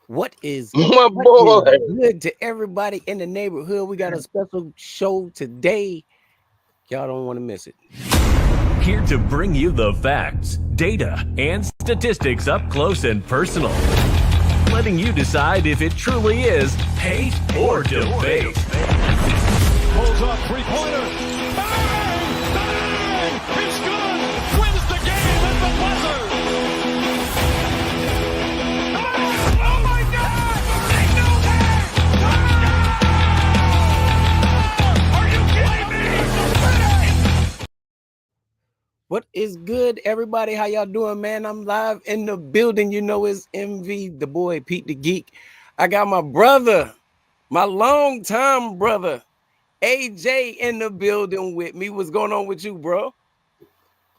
What is My what boy. is good to everybody in the neighborhood? We got a special show today. Y'all don't want to miss it. Here to bring you the facts, data, and statistics up close and personal. Letting you decide if it truly is hate or debate. Pulls off three-pointer. Bang! Bang! It's good! Wins the game at the buzzer! Oh my God! They know that! Are you kidding me? What is good, everybody? How y'all doing, man? I'm live in the building. You know it's MV, the boy, Pete the Geek. I got my brother, my longtime brother, AJ, in the building with me. What's going on with you, bro?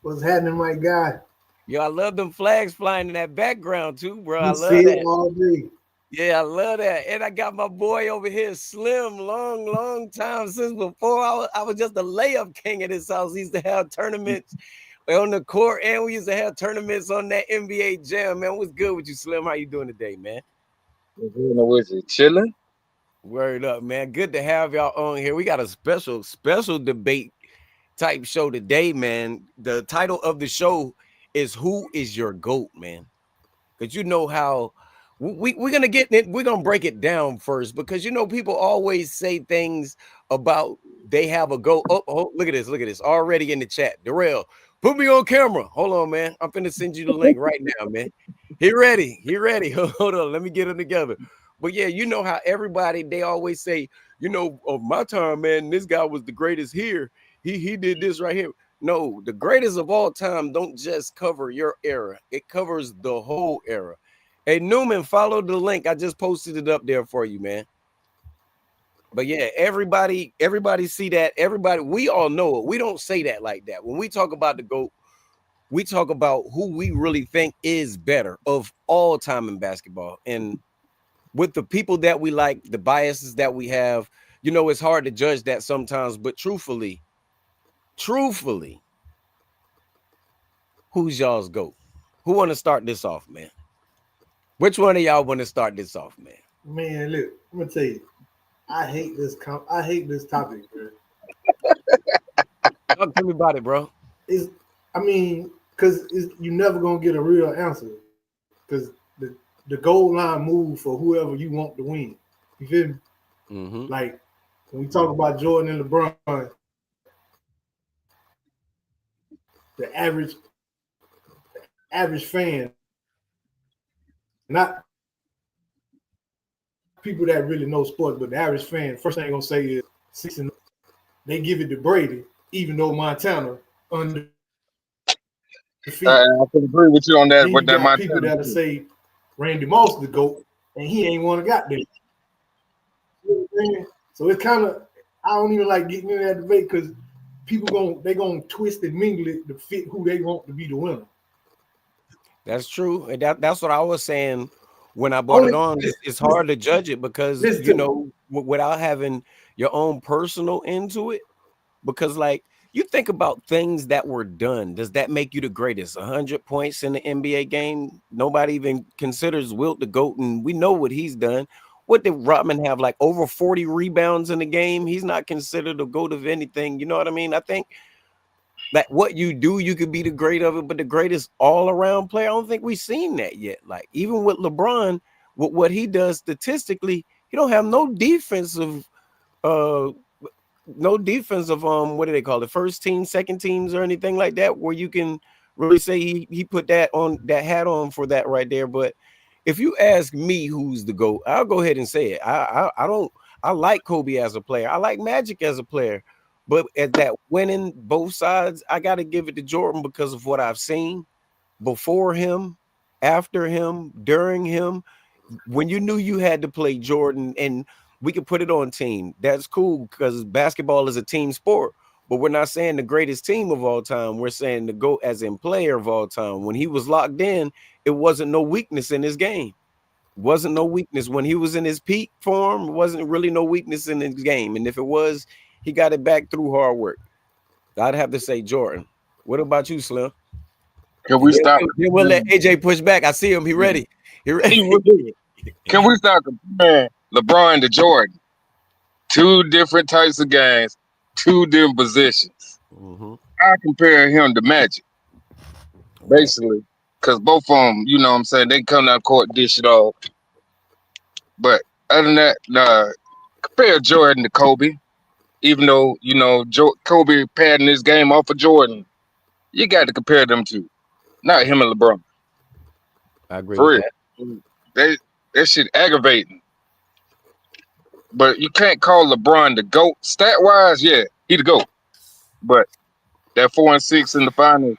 What's happening, my guy? Yo, I love them flags flying in that background too, bro. I You love see that. it all day. Yeah, I love that. And I got my boy over here, Slim, long time since before I was just a layup king at his house. He used to have tournaments on the court, and we used to have tournaments on that NBA Jam, man. What's good with you, Slim? How you doing today, man? Was it chilling? Word up, man. Good to have y'all on here. We got a special debate type show today, man. The title of the show is Who is Your GOAT, man? Because you know how we're gonna get it, we're gonna break it down first, because you know people always say things about they have a GOAT. Oh, look at this already in the chat. Darrell, put me on camera. Hold on, man. I'm finna send you the link right now, man. He ready. Hold on, let me get them together. But yeah, you know how everybody, they always say, you know, of my time, man, this guy was the greatest here. He did this right here. No, the greatest of all time don't just cover your era. It covers the whole era. Hey, Newman, follow the link. I just posted it up there for you, man. But yeah, everybody see that. Everybody, we all know it. We don't say that like that. When we talk about the GOAT, we talk about who we really think is better of all time in basketball. And with the people that we like, the biases that we have, you know, it's hard to judge that sometimes. But truthfully, who's y'all's GOAT? Who want to start this off, man? Which one of y'all want to start this off, man? Man, look, I'm gonna tell you, I hate this topic, bro. Talk to me about it, bro. Because you're never gonna get a real answer, because the goal line move for whoever you want to win. You feel me? Mm-hmm. Like, when we talk about Jordan and LeBron, the average fan, not people that really know sports, but the average fan, first thing they're gonna say is 6-0. They give it to Brady, even though Montana under. I can agree with you on that. Then With you that, got people that'll say Randy Moss is the GOAT, and he ain't one of got there. You know, so it's kind of, I don't even like getting in that debate because people they gonna twist and mingle it to fit who they want to be the winner. That's true, and that's what I was saying when I brought it on. It's hard to judge it because you know, without having your own personal into it, because like you think about things that were done, does that make you the greatest? 100 points in the NBA game, nobody even considers Wilt the GOAT, and we know what he's done. What did Rodman have, like over 40 rebounds in the game? He's not considered the GOAT of anything. You know what I mean? I think that what you do, you could be the great of it, but the greatest all-around player, I don't think we've seen that yet. Like even with LeBron, with what he does statistically, he don't have no defensive what do they call it, first team, second teams, or anything like that, where you can really say he put that hat on for that right there. But if you ask me who's the GOAT, I'll go ahead and say it. I like Kobe as a player. I like Magic as a player. But at that winning both sides, I got to give it to Jordan because of what I've seen before him, after him, during him. When you knew you had to play Jordan, and we could put it on team, that's cool because basketball is a team sport. But we're not saying the greatest team of all time. We're saying the GOAT as in player of all time. When he was locked in, it wasn't no weakness in his game. Wasn't no weakness. When he was in his peak form, wasn't really no weakness in his game. And if it was, he got it back through hard work. I'd have to say Jordan. What about you, Slim? Can we stop? We'll let AJ push back. I see him. He ready. He ready. Can we start comparing LeBron to Jordan? Two different types of games, two different positions. Mm-hmm. I compare him to Magic, basically, because both of them, you know what I'm saying, they come down court, dish it off. But other than that, compare Jordan to Kobe. Even though, you know, Kobe padding his game off of Jordan, you got to compare them two, not him and LeBron. I agree For with real. That shit aggravating. But you can't call LeBron the GOAT. Stat-wise, yeah, he the GOAT. But that 4-6 in the finals,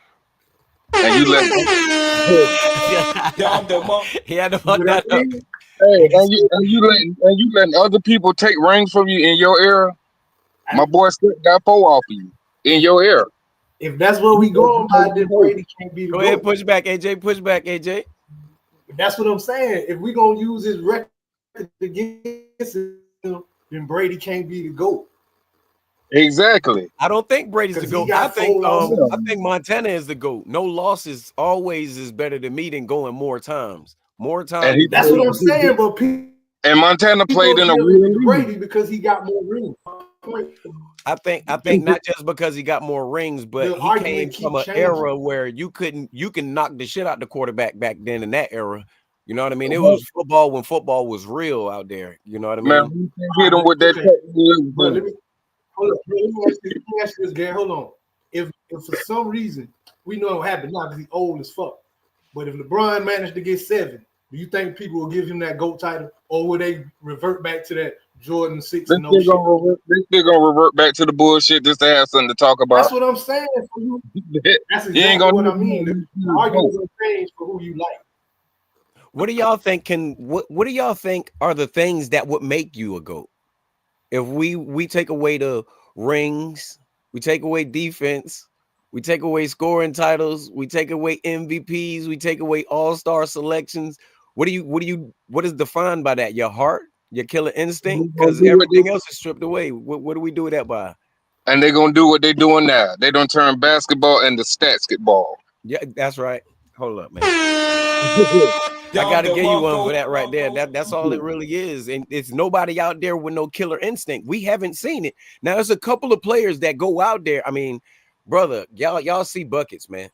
and you let he had to fuck that up. Hey, and you letting other people take rings from you in your era. My boy got 4 off of you in your era. If that's what we going by, then Brady can't be the Go GOAT. ahead, push back, AJ. Push back, AJ. That's what I'm saying. If we're gonna use his record against him, then Brady can't be the GOAT. Exactly. I don't think Brady's the 'Cause he GOAT. got I think Montana is the GOAT. No losses always is better than me than going more times. More times. That's what I'm saying. But people Montana played in a real Brady because he got more rings. I think not just because he got more rings, but The he argument came keep from an changing. era where you can knock the shit out the quarterback back then in that era. You know what I mean? It was football when football was real out there. You know what I mean? Man, we can't hit him with that. But let me ask you this, Gary. Hold on. If for some reason we know it happened now because he's old as fuck, but if LeBron managed to get 7, do you think people will give him that GOAT title, or will they revert back to that Jordan 6 and 0 shit? They're gonna revert back to the bullshit just to have something to talk about. That's what I'm saying. That's exactly what I mean. The argument's gonna change for who you like. What do y'all think what do y'all think are the things that would make you a GOAT? If we take away the rings, we take away defense, we take away scoring titles, we take away MVPs, we take away all-star selections. What is defined by that? Your heart, your killer instinct? Because everything else is stripped away. What do we do that by? And they're gonna do what they're doing now. They don't turn basketball into statsball. Yeah, that's right. Hold up, man. I gotta give you one for that right there. That's all it really is. And it's nobody out there with no killer instinct. We haven't seen it. Now there's a couple of players that go out there. I mean, brother, y'all see buckets, man.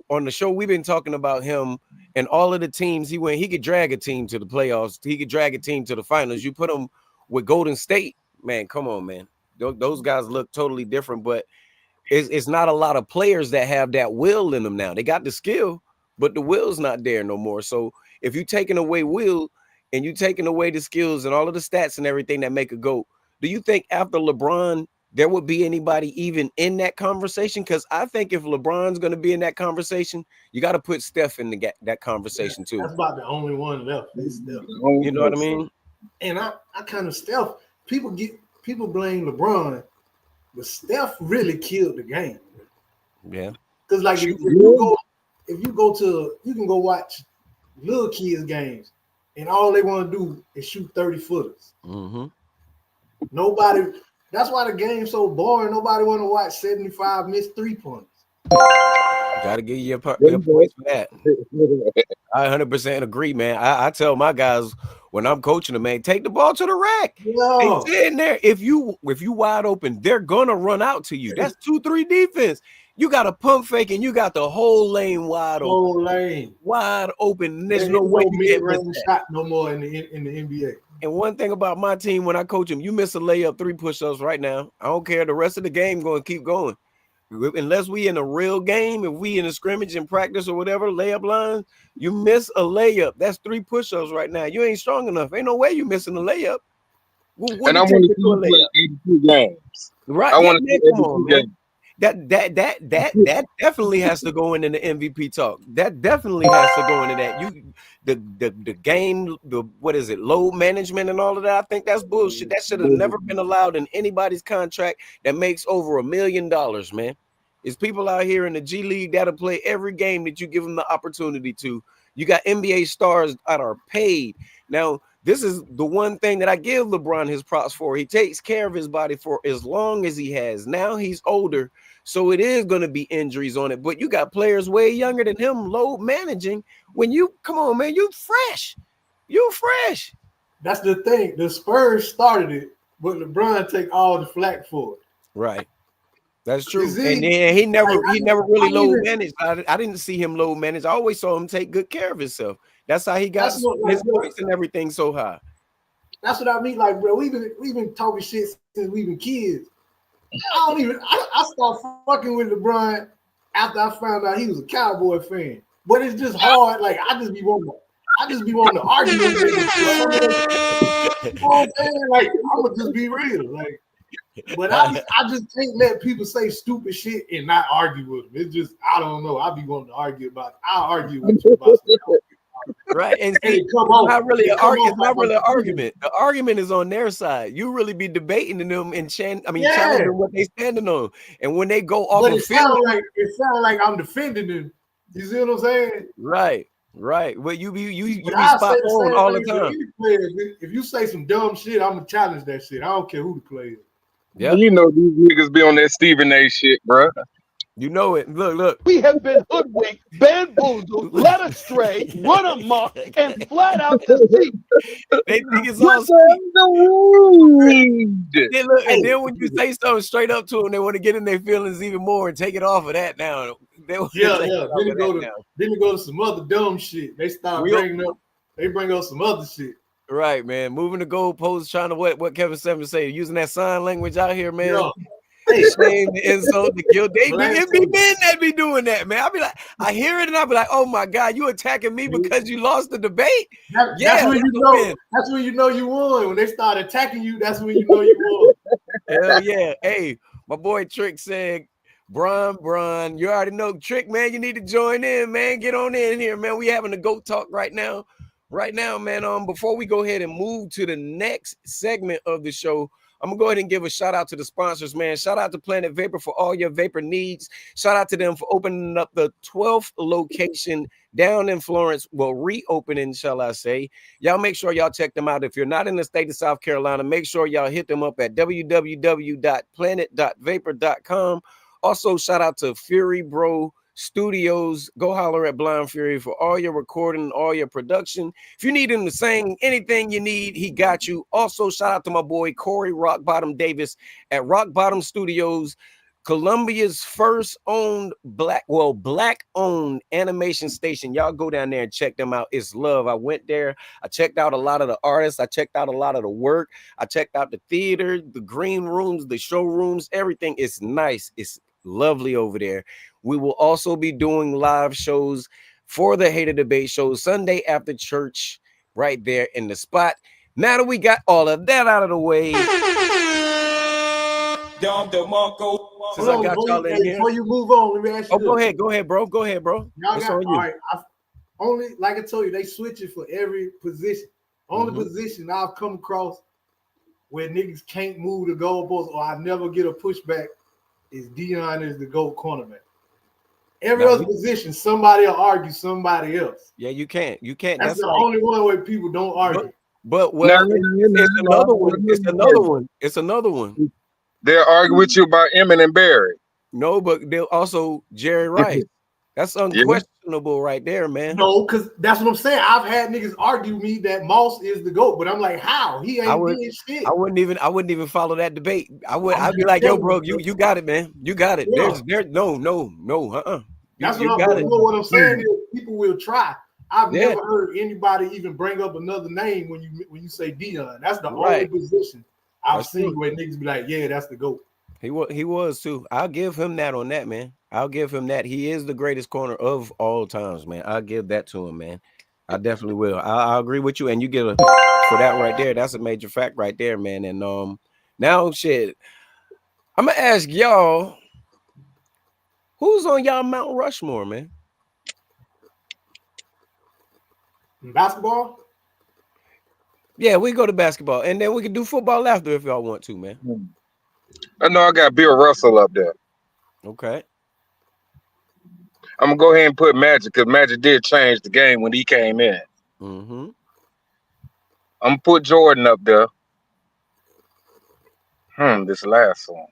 On the show, we've been talking about him and all of the teams he could drag a team to the playoffs. He could drag a team to the finals. You put him with Golden State, man, come on, man. Those guys look totally different, but it's not a lot of players that have that will in them now. They got the skill, but the will's not there no more. So if you're taking away will and you taking away the skills and all of the stats and everything that make a GOAT, do you think after LeBron there would be anybody even in that conversation? Because I think if LeBron's going to be in that conversation, you got to put Steph in that conversation too. That's about the only one left. Steph. You know what I mean? And I kind of Steph. People blame LeBron, but Steph really killed the game. Yeah. Because like if you can go watch little kids games, and all they want to do is shoot 30-footers. Mm-hmm. Nobody. That's why the game's so boring. Nobody want to watch 75 missed 3-pointers. Got to give you your points for that. I 100% agree, man. I tell my guys when I'm coaching them, man, take the ball to the rack. Yeah. They in there. If you wide open, they're gonna run out to you. That's 2-3 defense. You got a pump fake and you got the whole lane wide open. Whole lane wide open. There's no way you get mid-range shot no more in the NBA. And one thing about my team when I coach them, you miss a layup, 3 push-ups right now. I don't care. The rest of the game going to keep going. Unless we in a real game, if we in a scrimmage in practice or whatever, layup line, you miss a layup. That's 3 push-ups right now. You ain't strong enough. Ain't no way you missing a layup. And I want to see you play 82 games. Right. I want to see 82 games. That definitely has to go into the MVP talk. That definitely has to go into that. The game, what is it, load management and all of that. I think that's bullshit. That should have never been allowed in anybody's contract that makes over $1 million, man. It's people out here in the G League that'll play every game that you give them the opportunity to. You got NBA stars that are paid. Now, this is the one thing that I give LeBron his props for. He takes care of his body for as long as he has. Now he's older, so it is going to be injuries on it. But you got players way younger than him load managing. When you come on, man, you fresh. You fresh. That's the thing. The Spurs started it, but LeBron take all the flack for it. Right. That's true. And then he never really load managed. I didn't see him load manage. I always saw him take good care of himself. That's how he got his points and everything so high. That's what I mean. Like, bro, we've been talking shit since we've been kids. I started fucking with LeBron after I found out he was a Cowboy fan. But it's just hard. Like, I just be wanting to argue with him. You know what I'm saying? Like, I'm gonna just be real. Like, but I just can't let people say stupid shit and not argue with them. It's just, I don't know. I be wanting to argue about it. I'll argue with you about something. Right, and see, it's not really an argument. The argument is on their side. You really be debating them and challenging what they standing on. And when they go off, it sounds like I'm defending them. You see what I'm saying? Right. Well, you be spot on all the time. If you say some dumb shit, I'm gonna challenge that shit. I don't care who the player is. Yeah, you know these niggas be on that Stephen A. shit, bro. You know it. Look. We have been hoodwinked, bamboozled, led astray, run amok, and flat out deceived. They think it's all and then when you say something straight up to them, they want to get in their feelings even more and take it off of that now. Then you go to some other dumb shit. They start bring up some other shit. Right, man. Moving the goalposts, trying to what Kevin Simmons say, using that sign language out here, man. Yeah. Shame, the insult, the guilt. It be men that be doing that, man. I'll be like, I hear it and I'll be like, oh my God, you attacking me because you lost the debate? That's when you know you won. When they start attacking you, that's when you know you won. Hell yeah. Hey, my boy Trick said, Bron, you already know Trick, man. You need to join in, man. Get on in here, man. We having a GOAT talk right now. Right now, man. Before we go ahead and move to the next segment of the show, I'm gonna go ahead and give a shout out to the sponsors, man. Shout out to Planet Vapor for all your vapor needs. Shout out to them for opening up the 12th location down in Florence. Well, reopening, shall I say. Y'all make sure y'all check them out. If you're not in the state of South Carolina, make sure y'all hit them up at www.planet.vapor.com. Also, shout out to Fury Bro Studios. Go holler at Blind Fury for all your recording, all your production. If you need him to sing anything you need, he got you. Also, shout out to my boy Corey Rock Bottom Davis at Rock Bottom Studios. Colombia's first owned black-owned animation station. Y'all go down there and check them out. It's love. I went there. I checked out a lot of the artists. I checked out a lot of the work. I checked out the theater, the green rooms, the showrooms, everything. It's nice. It's lovely over there. We will also be doing live shows for the Hater Debate show Sunday after church right there in the spot. Now that we got all of that out of the way, since I got y'all in here. Before you move on, let me ask you. Oh, go ahead, bro. Go ahead, bro. Y'all got, all right. Only, like I told you, they switch it for every position. Only position I've come across where niggas can't move the goalpost or I never get a pushback is Deion is the GOAT cornerback. Every other position, somebody will argue somebody else. Yeah, you can't. You can't. That's the only one where people don't argue. But well, it's another one. It's another one. It's another one. They'll argue with you about Emmett and Barry. No, but they'll also Jerry Rice. That's unquestionable right there, man. No, because that's what I'm saying. I've had niggas argue me that Moss is the GOAT, but I'm like, how? He ain't doing shit. I wouldn't even follow that debate. I'd be like, yo, bro, you got it, man. You got it. Yeah. There's no. That's what I'm saying is people will try. I've never heard anybody even bring up another name when you say Deion. That's the only position I've seen where niggas be like, yeah, that's the GOAT. He was too. I'll give him that on that, man. I'll give him that. He is the greatest corner of all times, man. I'll give that to him, man. I definitely will. I agree with you, and you get a for that right there. That's a major fact right there, man. And now shit, I'm gonna ask y'all, who's on y'all Mount Rushmore, man? Basketball? Yeah, we go to basketball, and then we can do football after if y'all want to, man. I know I got Bill Russell up there. Okay. I'm gonna go ahead and put Magic because Magic did change the game when he came in. Mm-hmm. I'm gonna put Jordan up there. This last one.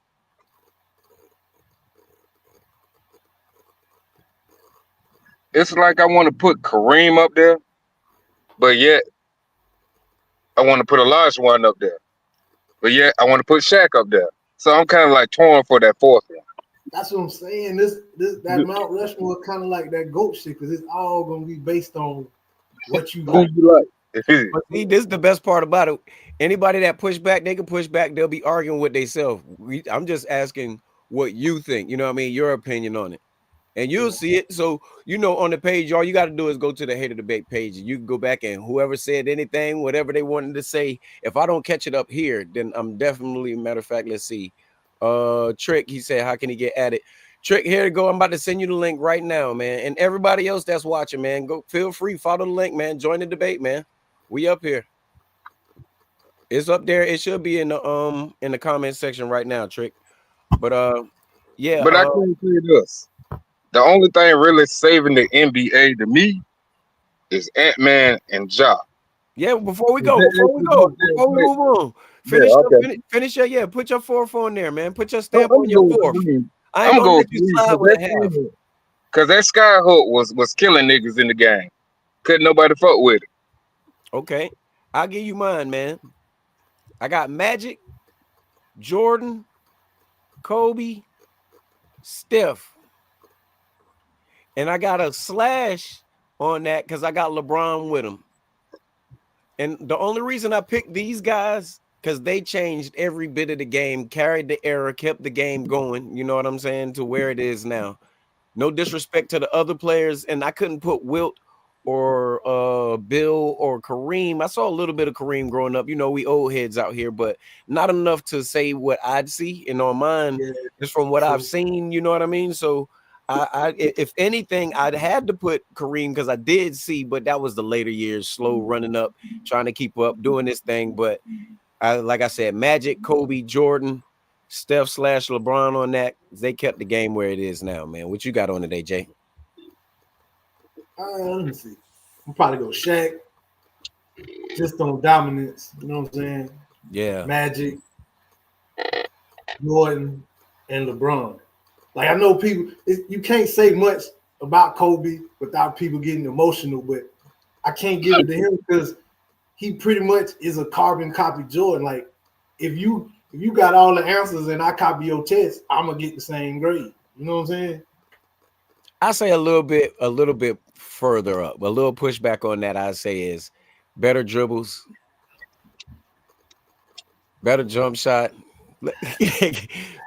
It's like I want to put Kareem up there, but yet I want to put Olajuwon up there, but yet I want to put Shaq up there. So I'm kind of like torn for that fourth one. That's what I'm saying. That Mount Rushmore kind of like that GOAT shit because it's all gonna be based on what you like. Who you like? But see, this is the best part about it. Anybody that push back, they can push back. They'll be arguing with themselves. I'm just asking what you think. You know what I mean? Your opinion on it. And you'll see it. So, on the page, all you got to do is go to the Hater Debate page. And you can go back and whoever said anything, whatever they wanted to say, if I don't catch it up here, then I'm definitely, matter of fact, let's see. Trick, he said, how can he get at it? Trick, here to go. I'm about to send you the link right now, man. And everybody else that's watching, man, go feel free, follow the link, man. Join the debate, man. We up here. It's up there. It should be in the comment section right now, Trick. But yeah. But I can say this. The only thing really saving the NBA to me is Ant-Man and Ja. Yeah, before we move on. Finish your put your fourth on there, man. Put your stamp on your fourth. I'm gonna let you slide with a half. Cause that Skyhook was killing niggas in the game. Couldn't nobody fuck with it. Okay, I'll give you mine, man. I got Magic, Jordan, Kobe, Steph, and I got a slash on that because I got LeBron with him. And the only reason I picked these guys because they changed every bit of the game, carried the era, kept the game going. You know what I'm saying? To where it is now. No disrespect to the other players, and I couldn't put Wilt or Bill or Kareem. I saw a little bit of Kareem growing up. We old heads out here, but not enough to say what I'd see. And on mine, just from what I've seen, you know what I mean? So I if anything, I'd had to put Kareem because I did see, but that was the later years, slow running up, trying to keep up, doing this thing. But like I said, Magic, Kobe, Jordan, Steph / LeBron on that. They kept the game where it is now, man. What you got on today, Jay? Let me see. I'm probably go Shaq. Just on dominance. You know what I'm saying? Yeah. Magic, Jordan, and LeBron. Like I know people, you can't say much about Kobe without people getting emotional, but I can't give it to him because he pretty much is a carbon copy Jordan. Like if you if you got all the answers and I copy your test, I'm gonna get the same grade. You know what I'm saying? I say a little bit further up. A little pushback on that, I say, is better dribbles, better jump shot,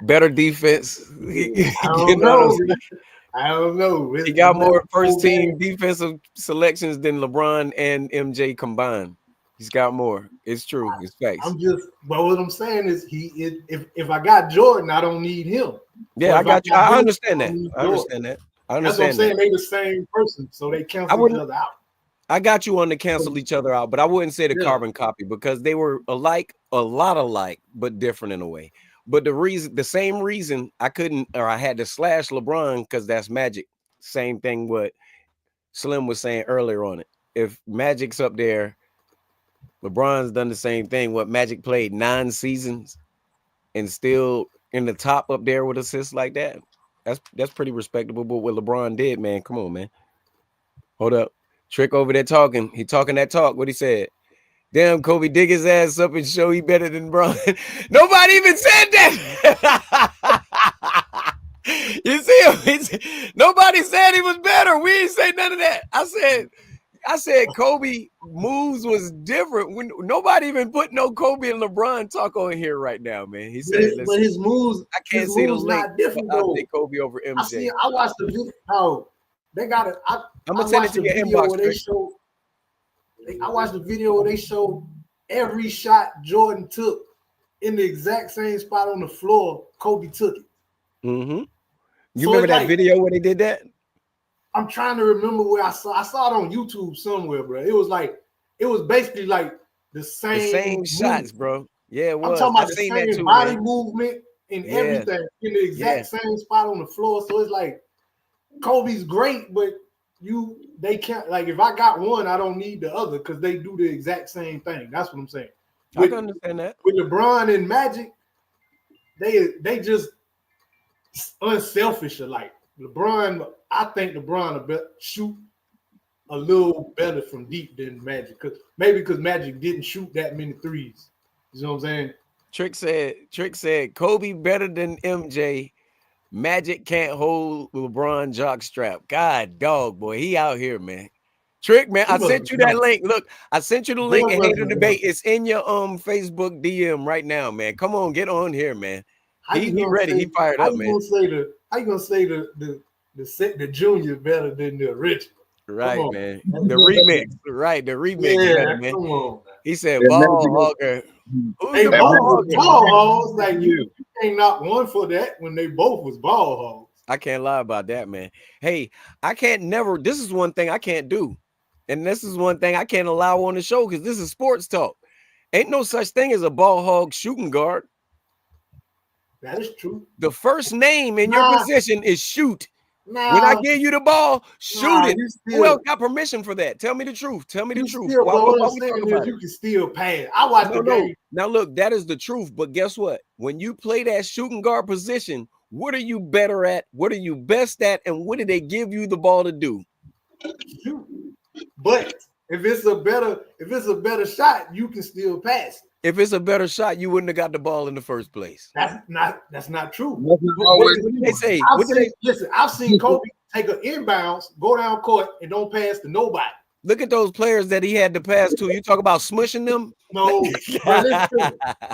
better defense. I don't know. I don't know. He got more first team defensive selections than LeBron and MJ combined. He's got more. It's true. It's facts. But what I'm saying is, if I got Jordan, I don't need him. Yeah, I got you. I understand that. I understand that. That's what I'm saying. They the same person, so they cancel each other out. I got you on to cancel each other out, but I wouldn't say the carbon copy because they were alike, a lot alike, but different in a way. But the same reason I couldn't, or I had to slash LeBron because that's Magic. Same thing what Slim was saying earlier on it. If Magic's up there, LeBron's done the same thing. What Magic played 9 seasons and still in the top up there with assists like that. That's pretty respectable. But what LeBron did, man, come on, man. Hold up. Trick over there talking. He talking that talk. What he said. Damn, Kobe, dig his ass up and show he better than Bron. Nobody even said that. You see, nobody said he was better. We didn't say none of that. I said Kobe moves was different. When nobody even put no Kobe and LeBron talk on here right now, man. He said, but his moves, I can't see the link. Not different though. Kobe over MJ. I watched the video. Oh, they got it. I'm gonna send it to your inbox. I watched the video where they showed every shot Jordan took in the exact same spot on the floor. Kobe took it. Mm-hmm. You remember that video where they did that? I'm trying to remember where I saw it on YouTube somewhere, bro. It was basically like the same shots, bro. Yeah, it was. I'm talking about the same body movement and everything in the exact same spot on the floor. So it's like Kobe's great, but they can't, like, if I got one, I don't need the other because they do the exact same thing. That's what I'm saying. I can understand that. With LeBron and Magic, they just unselfish alike. LeBron, I think LeBron will shoot a little better from deep than Magic, because Magic didn't shoot that many threes. You know what I'm saying? Trick said Kobe better than MJ. Magic can't hold LeBron jock strap. God, dog, boy, he out here, man. Trick, man, I sent you that link. Look, I sent you the link and hit the debate. It's in your Facebook DM right now, man. Come on, get on here, man. He ready. He fired up, man. How you gonna say the junior better than the original? Right, man. The remix, right? The remix, better, man. Come on, man. He said, "Ball hogger." Hey, ball hogs, like you ain't not one for that when they both was ball hogs. I can't lie about that, man. Hey, I can't never. This is one thing I can't do, and this is one thing I can't allow on the show because this is sports talk. Ain't no such thing as a ball hog shooting guard. That is true. The first name in your position is shoot. When I give you the ball, shoot it. Who else got permission for that? Tell me the truth. Tell me the truth. You can still pass. I watched the game. Now look, that is the truth. But guess what? When you play that shooting guard position, what are you better at? What are you best at? And what do they give you the ball to do? Shoot. But if it's a better shot, you can still pass it. If it's a better shot, you wouldn't have got the ball in the first place. That's not true. What did they say? Listen, I've seen Kobe take an inbounds, go down court, and don't pass to nobody. Look at those players that he had to pass to. You talk about smushing them? No. I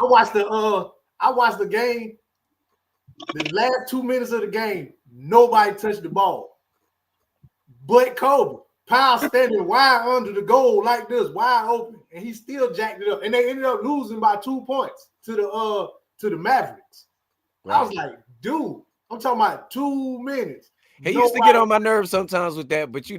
watched the game. The last 2 minutes of the game, nobody touched the ball. But Kobe. Powell standing wide under the goal like this, wide open, and he still jacked it up. And they ended up losing by 2 points to the Mavericks. Right. I was like, dude, I'm talking about 2 minutes. He used to get on my nerves sometimes with that, but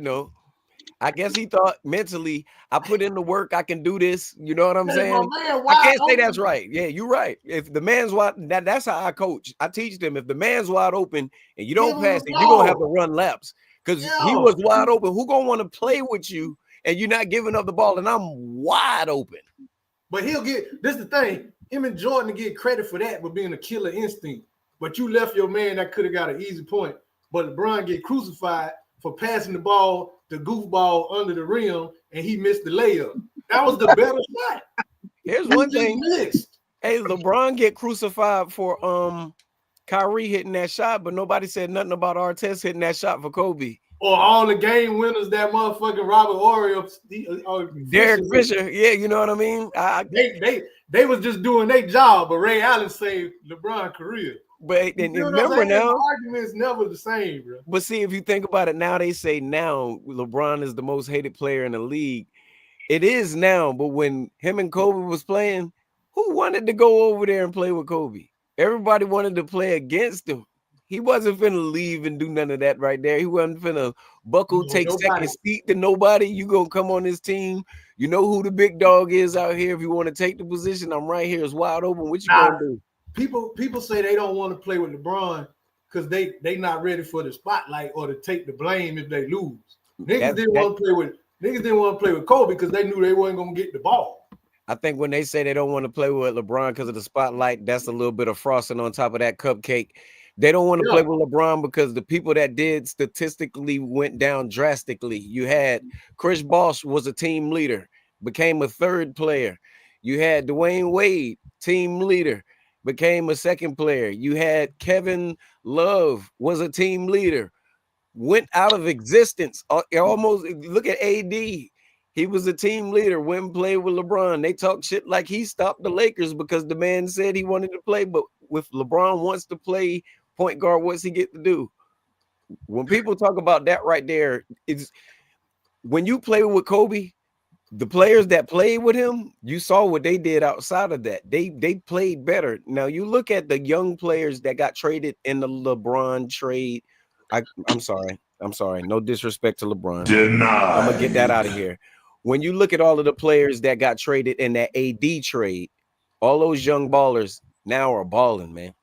I guess he thought mentally, I put in the work, I can do this. You know what I'm saying? I can't say that's right. Yeah, you're right. If the man's wide, that's how I coach. I teach them if the man's wide open and you don't pass it, you're gonna have to run laps. Because he was wide open. Who gonna want to play with you and you're not giving up the ball and I'm wide open? But this is the thing. Him and Jordan get credit for that, for being a killer instinct. But you left your man that could have got an easy point. But LeBron get crucified for passing the ball to goofball under the rim and he missed the layup. That was the better shot. Here's one thing. Hey, LeBron get crucified for Kyrie hitting that shot, but nobody said nothing about Artest hitting that shot for Kobe. Or all the game winners that motherfucking Robert Ory, Derek Fisher, yeah, you know what I mean. They was just doing their job, but Ray Allen saved LeBron's career. But and remember now, the argument is never the same, bro. But see, if you think about it now, they say now LeBron is the most hated player in the league. It is now, but when him and Kobe was playing, who wanted to go over there and play with Kobe? Everybody wanted to play against him. He wasn't finna leave and do none of that right there. He wasn't finna buckle, take second seat to nobody. You gonna come on this team. You know who the big dog is out here. If you want to take the position, I'm right here. It's wide open. What you gonna do? People say they don't want to play with LeBron because they not ready for the spotlight or to take the blame if they lose. Niggas didn't want to play with Kobe because they knew they wasn't gonna get the ball. I think when they say they don't want to play with LeBron because of the spotlight, that's a little bit of frosting on top of that cupcake. They don't want to play with LeBron because the people that did statistically went down drastically. You had Chris Bosh was a team leader, became a third player. You had Dwayne Wade, team leader, became a second player. You had Kevin Love was a team leader, went out of existence. Almost look at AD. He was a team leader, went and played with LeBron. They talk shit like he stopped the Lakers because the man said he wanted to play. But if LeBron wants to play point guard, what's he get to do? When people talk about that right there, it's when you play with Kobe, the players that played with him, you saw what they did outside of that. They played better. Now you look at the young players that got traded in the LeBron trade. I'm sorry. No disrespect to LeBron. I'm gonna get that out of here. When you look at all of the players that got traded in that AD trade, all those young ballers now are balling, man.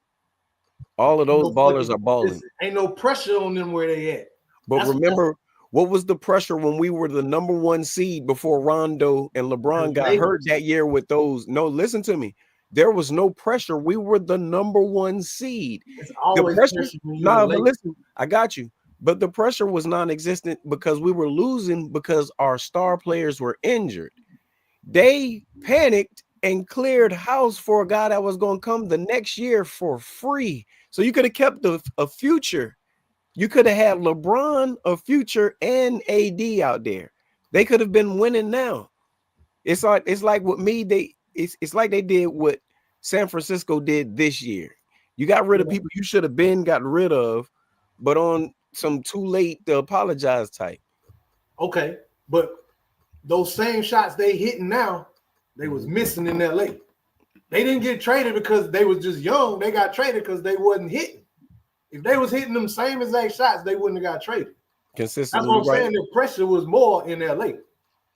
All of those ballers are balling. Ain't no pressure on them where they at. But remember, what was the pressure when we were the number one seed before Rondo and LeBron got hurt that year with those? No, listen to me. There was no pressure. We were the number one seed. It's always the pressure. No, but listen, I got you. But the pressure was non-existent because we were losing because our star players were injured. They panicked and cleared house for a guy that was going to come the next year for free. So you could have kept a future. You could have had LeBron, a future, and AD out there. They could have been winning now. It's like with me, it's like they did what San Francisco did this year. You got rid of people you should have been got rid of, but on some too late to apologize type. Okay, but those same shots they hitting now, they was missing in LA. They didn't get traded because they was just young. They got traded because they wasn't hitting. If they was hitting them same exact shots, they wouldn't have got traded. Consistently, that's what I'm saying. The pressure was more in LA.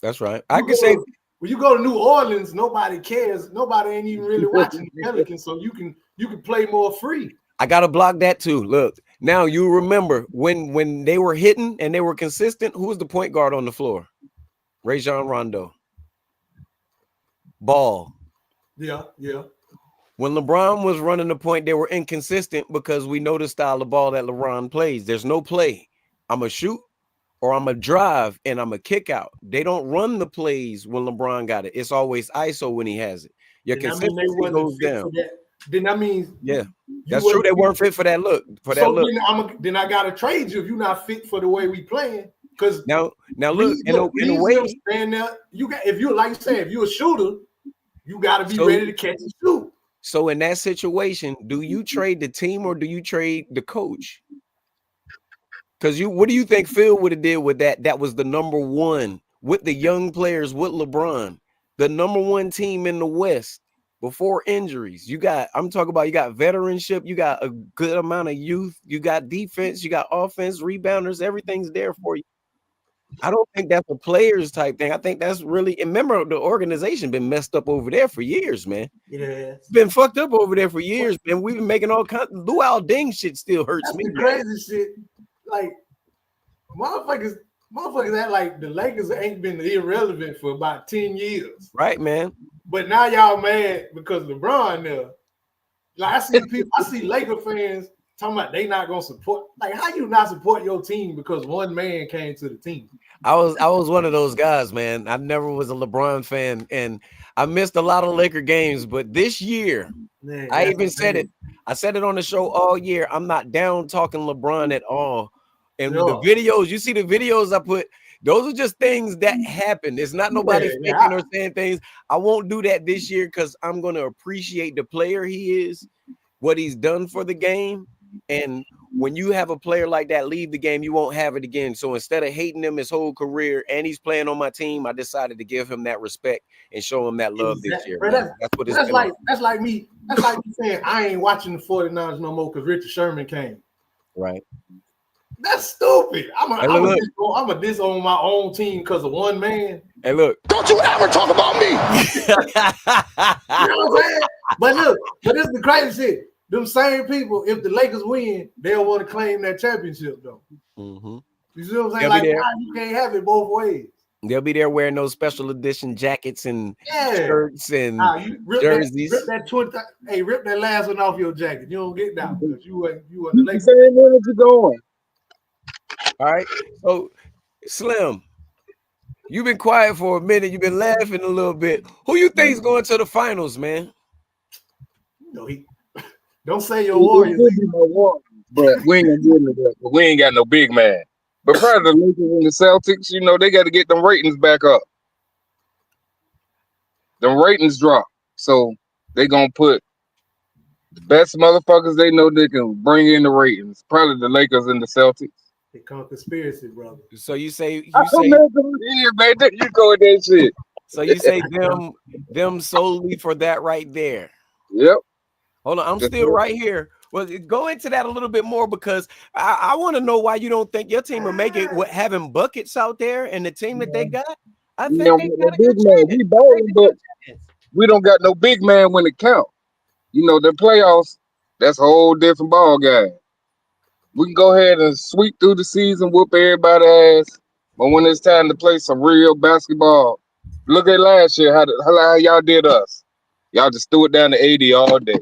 That's right. I can say when you go to New Orleans, nobody cares. Nobody ain't even really watching the Pelicans, so you can play more free. I gotta block that too. Look, now you remember when they were hitting and they were consistent. Who was the point guard on the floor? Rajon Rondo. Ball. Yeah. When LeBron was running the point, they were inconsistent because we know the style of ball that LeBron plays. There's no play. I'm a shoot or I'm a drive and I'm a kick out. They don't run the plays when LeBron got it. It's always ISO when he has it. Your consistency goes down. Then that means that's true. They weren't fit for that look. Then I gotta trade you if you're not fit for the way we playing. Because now look in a way, stand there. If you're like saying if you're a shooter, you gotta be ready to catch and shoot. So in that situation, do you trade the team or do you trade the coach? Because what do you think Phil would have did with that? That was the number one with the young players with LeBron, the number one team in the West before injuries. You got veteranship, you got a good amount of youth, you got defense, you got offense, rebounders, everything's there for you. I don't think that's a players type thing. I think that's really, remember the organization been messed up over there for years, man. Yeah, it's been fucked up over there for years, man. We've been making all kinds of Luau Ding shit still hurts that's me. The crazy shit. Like motherfuckers act like the Lakers ain't been irrelevant for about 10 years. Right, man. But now y'all mad because LeBron there. Like I see Laker fans talking about they not gonna support. Like, how you not support your team because one man came to the team? I was one of those guys, man. I never was a LeBron fan, and I missed a lot of Laker games. But this year, Man, I that's even said it. I said it on the show all year. I'm not down talking LeBron at all. And Yeah. the videos, you see the videos I put, those are just things that happen. It's not nobody faking or saying things. I won't do that this year because I'm going to appreciate the player he is, what he's done for the game. And when you have a player like that leave the game, you won't have it again. So instead of hating him his whole career and he's playing on my team, I decided to give him that respect and show him that love this year. Bro, That's what it's that's been like on. that's like me saying I ain't watching the 49ers no more because Richard Sherman came. Right. That's stupid. I'm Hey, look. a disown my own team because of one man. Hey, look. Don't you ever talk about me. You know what I'm saying? But look, but this is the crazy shit. Them same people, if the Lakers win, they'll want to claim that championship, though. Mm-hmm. You see what I'm saying? They'll Like, be there. nah, you can't have it both ways. They'll be there wearing those special edition jackets and Yeah. shirts and Nah, you jerseys. Rip that last one off your jacket. You don't get that because you wasn't the Lakers. Same energy going. All right. So, Slim, you've been quiet for a minute. You've been laughing a little bit. Who you think's going to the finals, man? You know, don't say your Warriors. But we ain't gonna get into that. But we ain't got no big man. But probably the Lakers and the Celtics, you know, they got to get them ratings back up. Them ratings drop, so they gonna put the best motherfuckers they know they can bring in the ratings. Probably the Lakers and the Celtics. It come conspiracy, brother. So you say Yeah, man, there you go with that shit. so you say them solely for that right there. Yep. Hold on, I'm That's still it. right here. Well, go into that a little bit more because I want to know why you don't think your team will make it with having buckets out there and the team that they got. I You think know, they the got a big good man, chance. we balling, but we don't got no big man when it count. You know, the playoffs, that's a whole different ball game. We can go ahead and sweep through the season, whoop everybody's ass. But when it's time to play some real basketball, look at last year, how y'all did us. Y'all just threw it down to 80 all day.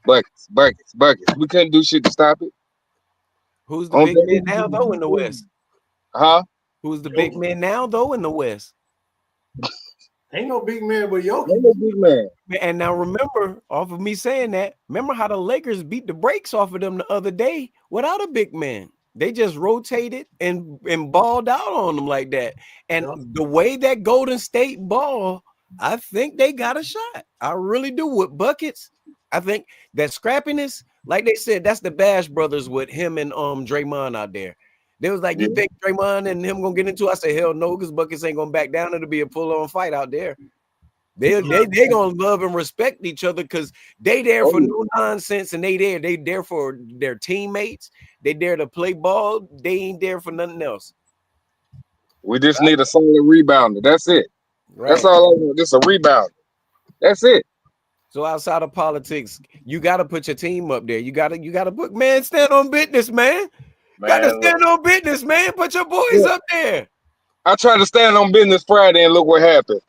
Buckets, buckets, buckets. We couldn't do shit to stop it. Who's the big man now though in the West? Huh? Who's the big man now though in the West? Ain't no big man but Jokic. Ain't no big man. And now remember, off of me saying that, remember how the Lakers beat the brakes off of them the other day without a big man. They just rotated and balled out on them like that. And the way that Golden State ball, I think they got a shot. I really do with buckets. I think that scrappiness, like they said, that's the Bash brothers with him and Draymond out there. They was like, you think Draymond and him gonna get into it? I say, hell no, because buckets ain't gonna back down. It'll be a full-on fight out there. They gonna love and respect each other because they there for no nonsense, and they there for their teammates. They there to play ball. They ain't there for nothing else. We just need a solid rebounder. That's it. Right. That's all I want. Just a rebounder. That's it. So outside of politics, you gotta put your team up there. You gotta put stand on business, man. Gotta stand on business, man. Put your boys up there. I tried to stand on business Friday and look what happened.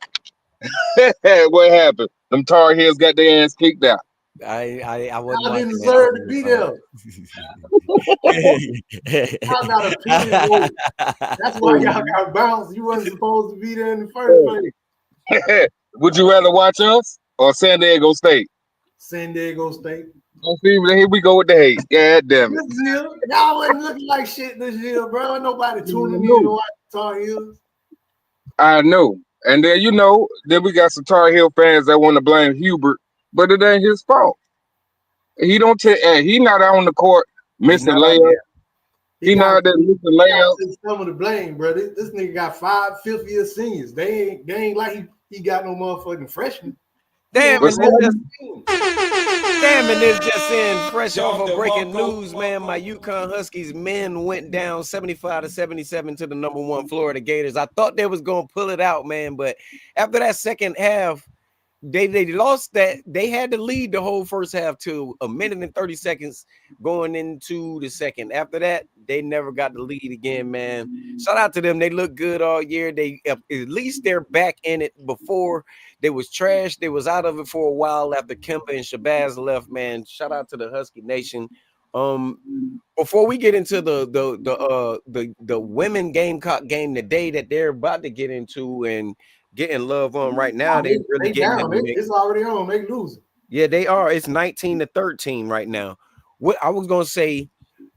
What happened? Them Tar Heels got their ass kicked out. I wasn't. Y'all didn't watching deserve that. to be there. Y'all got a penny vote. That's why y'all got bounced. You wasn't supposed to be there in the first place. Would you rather watch us or San Diego State? San Diego State. Oh, see, here we go with the hate. God damn it. This year, y'all wasn't looking like shit this year, bro. Nobody tuning in to watch Tar Heels. I know. And then, then we got some Tar Heel fans that want to blame Hubert, but it ain't his fault. He don't he not out on the court missing layups. He not there missing layups. Some of the blame, bro. This nigga got 5 fifth-year seniors. They ain't like he got no motherfucking freshmen. Damn, and it's just in fresh off of breaking news, man. My UConn Huskies men went down 75-77 to the #1 Florida Gators. I thought they was gonna pull it out, man, but after that second half, they lost that. They had to lead the whole first half to 1 minute and 30 seconds going into the second. After that, they never got the lead again, man. Shout out to them. They look good all year. They at least they're back in it. Before they was trash. They was out of it for a while after Kemba and Shabazz left, man. Shout out to the Husky Nation. Before we get into the women Gamecock game today that they're about to get into and getting love on right now, they really getting down. It's already on. They losing. Yeah, they are. It's 19-13 right now. What I was gonna say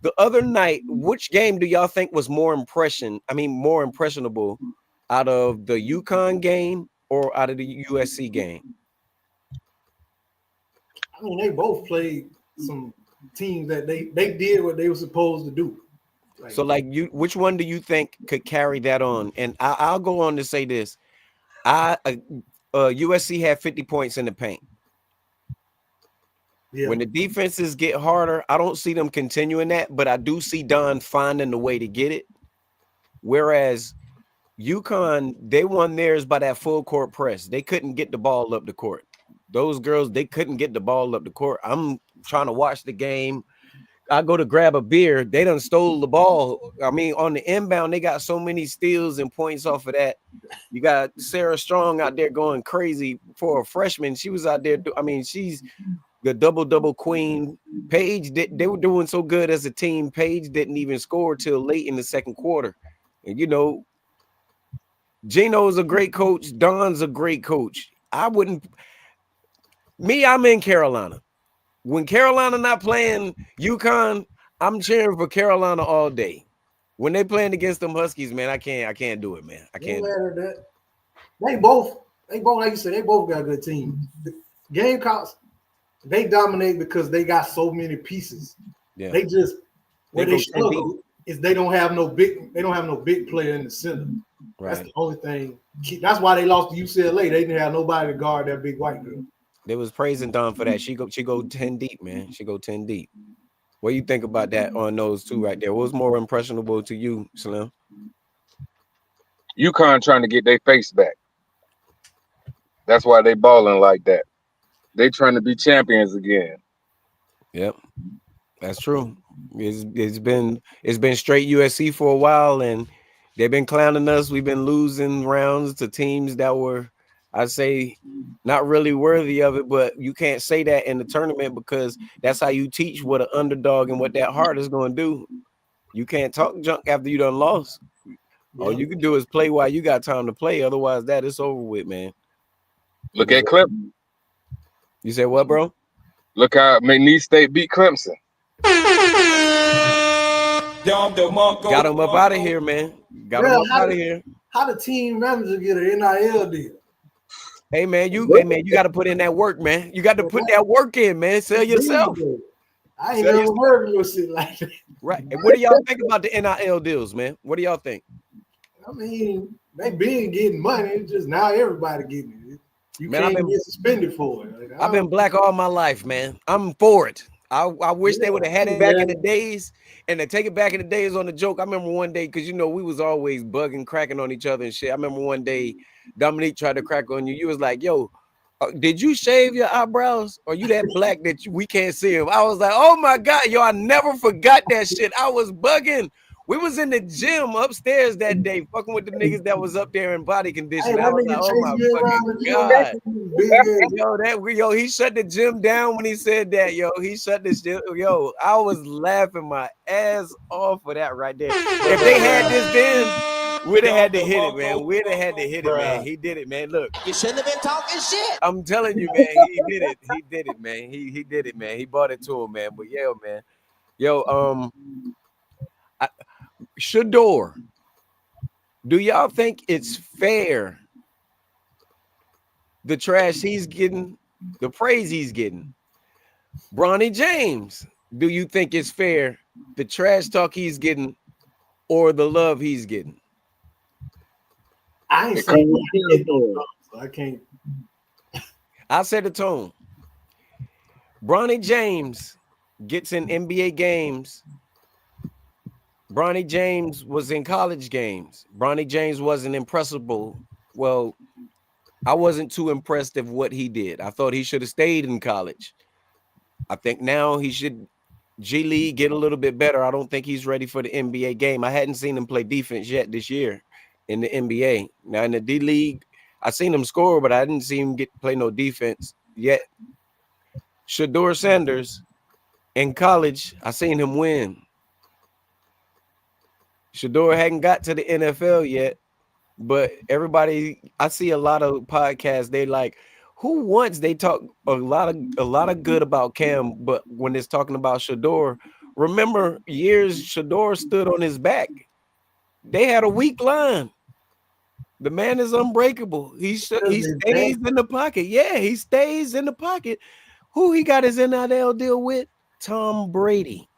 the other night, which game do y'all think was more impressionable out of the UConn game or out of the USC game? I mean, they both played some teams that they did what they were supposed to do. So, which one do you think could carry that on? And I'll go on to say this: USC had 50 points in the paint. Yeah. When the defenses get harder, I don't see them continuing that, but I do see Don finding the way to get it. Whereas UConn, they won theirs by that full court press. They couldn't get the ball up the court. Those girls, they couldn't get the ball up the court. I'm trying to watch the game. I go to grab a beer. They done stole the ball. I mean, on the inbound, they got so many steals and points off of that. You got Sarah Strong out there going crazy for a freshman. She was out there. She's the double queen. Paige, they were doing so good as a team. Paige didn't even score till late in the second quarter. And, Gino's a great coach. Don's a great coach. I'm in Carolina. When Carolina not playing UConn, I'm cheering for Carolina all day. When they playing against them Huskies, man, I can't do it, man. I can't. No matter that. They both, like you said, they both got good teams. The Gamecocks, they dominate because they got so many pieces. Yeah. They just they struggle is they don't have no big player in the center. Right. That's the only thing. That's why they lost to UCLA. They didn't have nobody to guard that big white girl. They was praising Don for that. She go 10 deep, man. She go 10 deep. What do you think about that on those two right there? What was more impressionable to you, Slim? UConn trying to get their face back. That's why they balling like that. They trying to be champions again. Yep, that's true. It's been straight USC for a while, and they've been clowning us. We've been losing rounds to teams that were, I'd say, not really worthy of it, but you can't say that in the tournament because that's how you teach what an underdog and what that heart is going to do. You can't talk junk after you done lost. Yeah. All you can do is play while you got time to play. Otherwise, that is over with, man. Look at Clemson. You said what, bro? Look how McNeese State beat Clemson. Got him up out of here, man. Got him up out of here. How the team manager get an NIL deal? Hey man, you got to put in that work, man. You got to put that work in, man. Sell yourself. I ain't never heard of no shit like that. Right. And what do y'all think about the NIL deals, man? What do y'all think? I mean, they been getting money. It's just now everybody getting it. You can't get suspended for it. I've been black all my life, man. I'm for it. I wish they would have had it back in the days, and to take it back in the days on the joke. I remember one day, because we was always bugging, cracking on each other and shit. I remember one day Dominique tried to crack on you. You was like, yo, did you shave your eyebrows? Or you that black that we can't see him? I was like, oh my God, yo, I never forgot that shit. I was bugging. We was in the gym upstairs that day, fucking with the niggas that was up there in body condition. Hey, I was like, oh my fucking God. Yo, he shut the gym down when he said that, yo. He shut this gym. Yo, I was laughing my ass off for that right there. If they had this then, we'd have had to hit it, man. We'd have had to hit it, man. He did it, man. Look. You shouldn't have been talking shit. I'm telling you, man. He did it. He did it, man. He did it, man. He brought it to him, man. But yeah, man. Yo, Shedeur, do y'all think it's fair, the trash he's getting, the praise he's getting? Bronny James, do you think it's fair, the trash talk he's getting or the love he's getting? I ain't saying I can't. I set the tone. Bronny James gets in NBA games. Bronny James was in college games. Bronny James wasn't impressible. Well, I wasn't too impressed of what he did. I thought he should have stayed in college. I think now he should G League get a little bit better. I don't think he's ready for the NBA game. I hadn't seen him play defense yet this year in the NBA. Now in the D League, I seen him score, but I didn't see him play no defense yet. Shedeur Sanders in college, I seen him win. Shedeur hadn't got to the NFL yet, but everybody, I see a lot of podcasts. They like who wants. They talk a lot of good about Cam, but when it's talking about Shedeur, remember years Shedeur stood on his back. They had a weak line. The man is unbreakable. He stays in the pocket. Yeah, he stays in the pocket. Who he got his NIL deal with? Tom Brady.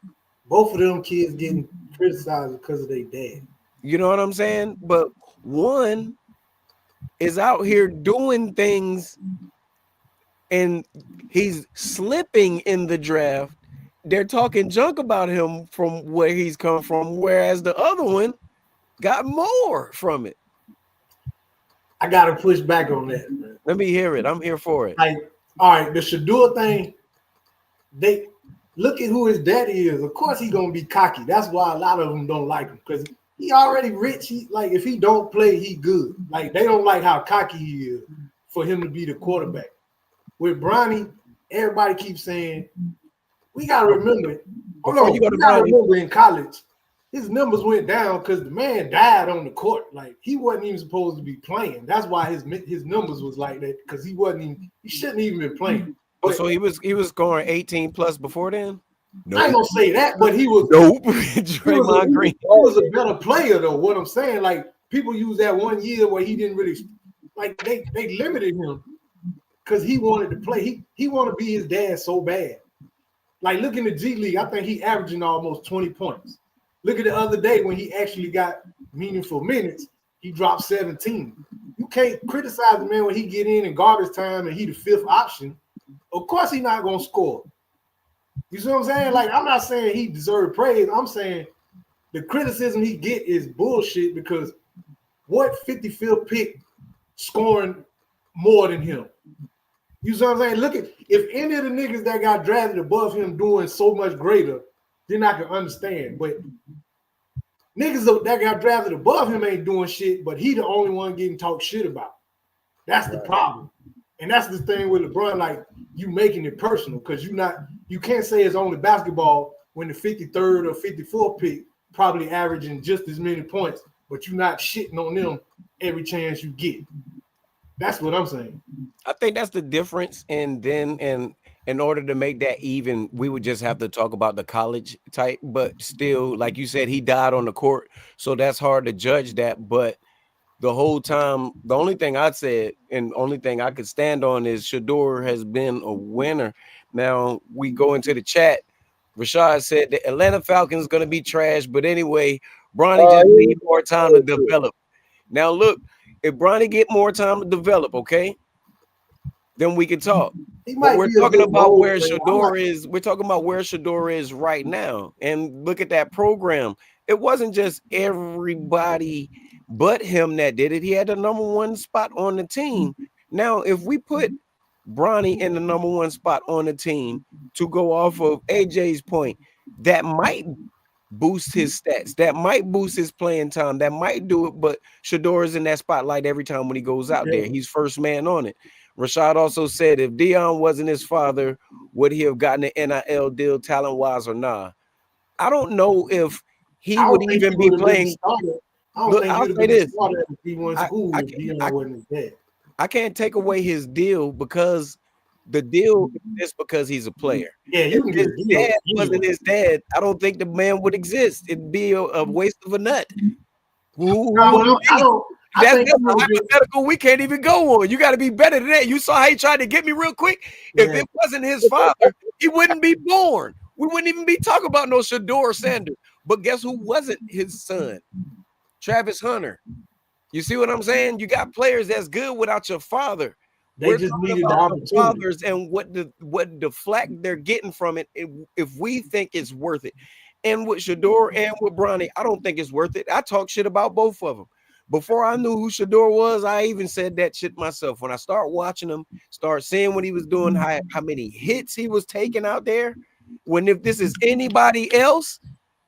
Both of them kids getting criticized because of their dad. You know what I'm saying? But one is out here doing things and he's slipping in the draft. They're talking junk about him from where he's come from, whereas the other one got more from it. I gotta push back on that, man. Let me hear it. I'm here for it. Like, all right, the Shedeur thing, they look at who his daddy is. Of course, he's gonna be cocky. That's why a lot of them don't like him, because he already rich. He like if he don't play, he good. Like they don't like how cocky he is for him to be the quarterback. With Bronny, everybody keeps saying, we gotta remember. Oh no, you gotta remember in college, his numbers went down because the man died on the court. Like he wasn't even supposed to be playing. That's why his numbers was like that, because he shouldn't even been playing. But, so he was scoring 18 plus before then? Nope. I ain't gonna say that, but he was Draymond Green. He was a better player though. What I'm saying, like people use that 1 year where he didn't really like they limited him because he wanted to play. He wanted to be his dad so bad. Like look in the G League, I think he averaging almost 20 points. Look at the other day when he actually got meaningful minutes, he dropped 17. You can't criticize the man when he get in garbage time and he the fifth option. Of course he's not gonna score. You see what I'm saying? Like I'm not saying he deserved praise. I'm saying the criticism he get is bullshit because what 55th pick scoring more than him? You see what I'm saying? Look at if any of the niggas that got drafted above him doing so much greater, then I can understand. But niggas that got drafted above him ain't doing shit, but he the only one getting talked shit about. That's the problem. And that's the thing with LeBron, like you making it personal because you can't say it's only basketball when the 53rd or 54th pick probably averaging just as many points, but you're not shitting on them every chance you get. That's what I'm saying. I think that's the difference. And then in order to make that even, we would just have to talk about the college type, but still, like you said, he died on the court. So that's hard to judge that. But the whole time, the only thing I said and only thing I could stand on is Shedeur has been a winner. Now we go into the chat. Rashad said the Atlanta Falcons going to be trash, but anyway, Bronny just need more time to develop. Now look, if Bronny get more time to develop, okay, then we can talk. But we're talking about where Shedeur is. We're talking about where Shedeur is right now, and look at that program. It wasn't just everybody but him that did it. He had the number one spot on the team. Now, if we put Bronny in the number one spot on the team to go off of AJ's point, that might boost his stats. That might boost his playing time. That might do it, but Shedeur is in that spotlight every time when he goes out there. He's first man on it. Rashad also said if Deion wasn't his father, would he have gotten an NIL deal talent-wise or not? I don't know if he would even be playing. Look, I'll say this. I can't take away his deal because the deal is because he's a player. Yeah, you can get his dad wasn't his dad. I don't think the man would exist. It'd be a waste of a nut. That's hypothetical. We can't even go on. You got to be better than that. You saw how he tried to get me real quick. If it wasn't his father, he wouldn't be born. We wouldn't even be talking about no Shedeur Sanders. But guess who wasn't his son? Travis Hunter. You see what I'm saying? You got players that's good without your father. They just needed the opportunity. Fathers and what the flack they're getting from it, if we think it's worth it. And with Shedeur and with Bronny, I don't think it's worth it. I talk shit about both of them. Before I knew who Shedeur was, I even said that shit myself. When I start watching him, start seeing what he was doing, how many hits he was taking out there. When if this is anybody else,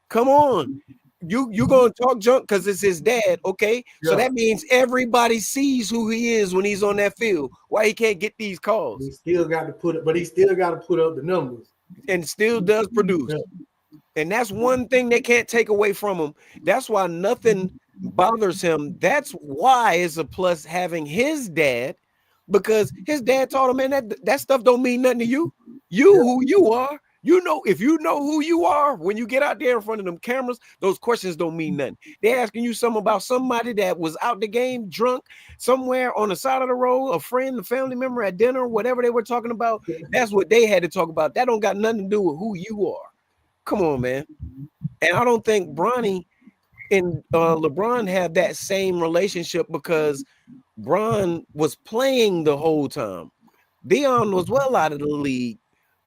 come on. You gonna talk junk because it's his dad, okay? Yeah. So that means everybody sees who he is when he's on that field. Why he can't get these calls? He still got to put it, but he still got to put up the numbers. and still does produce. Yeah. And that's one thing they can't take away from him. That's why nothing bothers him. That's why it's a plus having his dad, because his dad taught him, man, that stuff don't mean nothing to you. You who you are. You know, if you know who you are, when you get out there in front of them cameras, those questions don't mean nothing. They're asking you something about somebody that was out the game, drunk, somewhere on the side of the road, a friend, a family member at dinner, whatever they were talking about. That's what they had to talk about. That don't got nothing to do with who you are. Come on, man. And I don't think Bronny and LeBron have that same relationship, because Bron was playing the whole time. Dion was well out of the league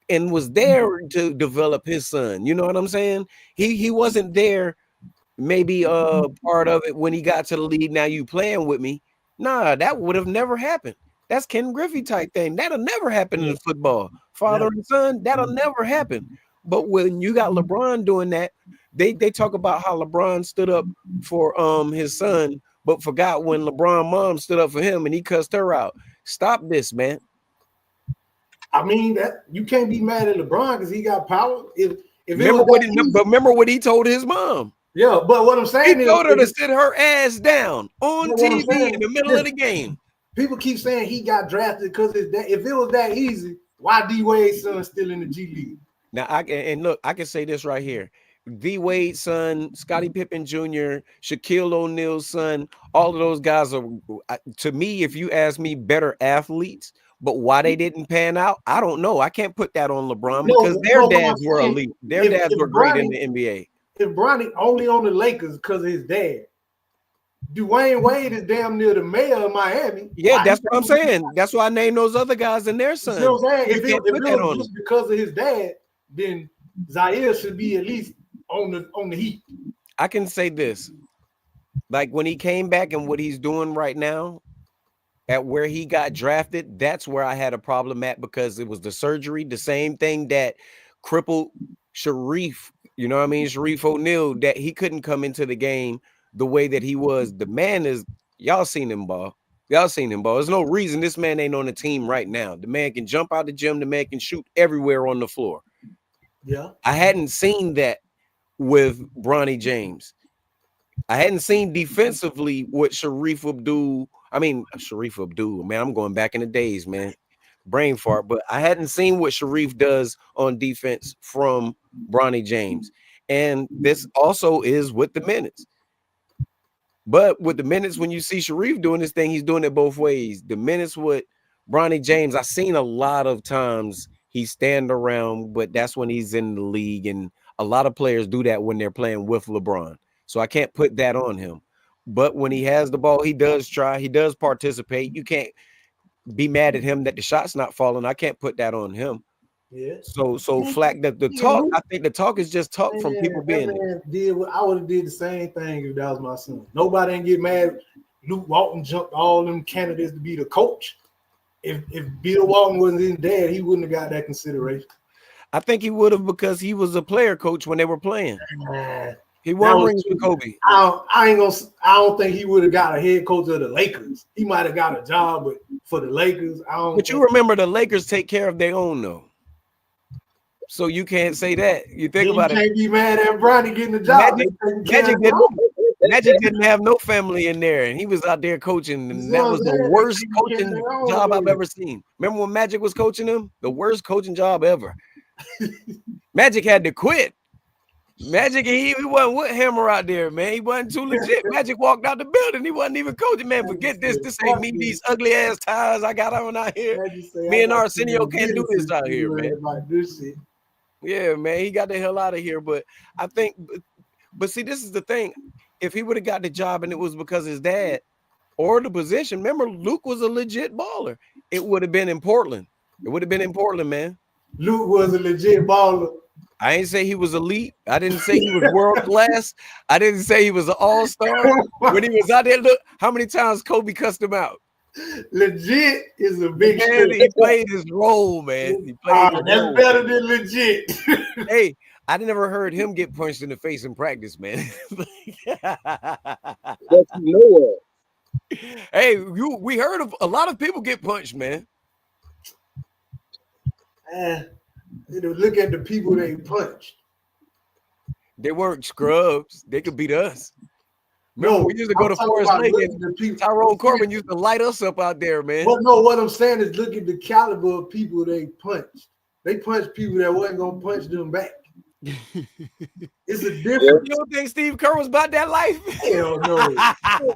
and was there to develop his son. You know what I'm saying? He wasn't there, maybe part of it when he got to the league. Now you playing with me. Nah, that would have never happened. That's Ken Griffey type thing. That'll never happen in football. Father and son, that'll never happen. But when you got LeBron doing that, they talk about how LeBron stood up for his son, but forgot when LeBron mom stood up for him and he cussed her out. Stop this, man. I mean, that you can't be mad at LeBron because he got power. Remember what he told his mom. Yeah, but what I'm saying he told her to sit her ass down on TV in the middle of the game. People keep saying he got drafted because if it was that easy, why D Wade's son still in the G League? Now I can say this right here. D Wade's son, Scottie Pippen Jr., Shaquille O'Neal's son, all of those guys are, to me, if you ask me, better athletes. But why they didn't pan out, I don't know. I can't put that on LeBron because their dads were elite. Their dads were great in the NBA. If Bronny only on the Lakers because of his dad, Dwayne Wade is damn near the mayor of Miami. Yeah, that's what I'm saying. That's why I named those other guys and their sons. You know what I'm saying? If it was just because of his dad, then Zaire should be at least on the Heat. I can say this. Like when he came back and what he's doing right now, at where he got drafted, that's where I had a problem at, because it was the surgery, the same thing that crippled Sharif, you know what I mean? Sharif O'Neal, that he couldn't come into the game the way that he was. The man is, y'all seen him ball. Y'all seen him ball. There's no reason this man ain't on the team right now. The man can jump out the gym. The man can shoot everywhere on the floor. Yeah. I hadn't seen that with Bronny James. I hadn't seen defensively what Sharif Abdul, man, I'm going back in the days, man. Brain fart, but I hadn't seen what Sharif does on defense from Bronny James. And this also is with the minutes. But with the minutes, when you see Sharif doing this thing, he's doing it both ways. The minutes with Bronny James, I've seen a lot of times he stand around, but that's when he's in the league. And a lot of players do that when they're playing with LeBron. So I can't put that on him. But when he has the ball, he does try. He does participate. You can't be mad at him that the shot's not falling. I can't put that on him. Yeah. So Flack, the talk, I think the talk is just talk from people being there. I would have did the same thing if that was my son. Nobody ain't get mad. Luke Walton jumped all them candidates to be the coach. If Bill Walton wasn't his dad, he wouldn't have got that consideration. I think he would have, because he was a player coach when they were playing. He won rings with Kobe. I don't think he would have got a head coach of the Lakers. He might have got a job, but for the Lakers, But you remember the Lakers take care of their own though. So you can't say that. You think about it. You can't be mad at Bronny getting the job. Magic didn't have no family in there, and he was out there coaching, and that was the worst coaching job I've ever seen. Remember when Magic was coaching him? The worst coaching job ever. Magic had to quit. Magic, he wasn't with Hammer out there, man. He wasn't too legit. Magic walked out the building. He wasn't even coaching, man. Forget this. This ain't me. These ugly ass ties I got on out here. Me and Arsenio can't do this out here, man. Yeah, man. He got the hell out of here. But I think, but see, this is the thing. If he would have got the job and it was because his dad or the position, remember, Luke was a legit baller. It would have been in Portland. It would have been in Portland, man. Luke was a legit baller. I didn't say he was elite. I didn't say he was world class. I didn't say he was an all-star. When he was out there, look, how many times Kobe cussed him out? Legit is a big man, he played his role, man. He played his that's role. Better than legit. Hey, I never heard him get punched in the face in practice, man. That you know of. Hey, we heard of a lot of people get punched, man. Look at the people they punched. They weren't scrubs. They could beat us. Remember, No, we used to go I'm to talking Forest about Lake look and at the people. Tyrone Corbin used to light us up out there, man. But no, what I'm saying is look at the caliber of people they punched. They punched people that wasn't gonna punch them back. It's a difference. You don't think Steve Kerr was about that life? Hell no.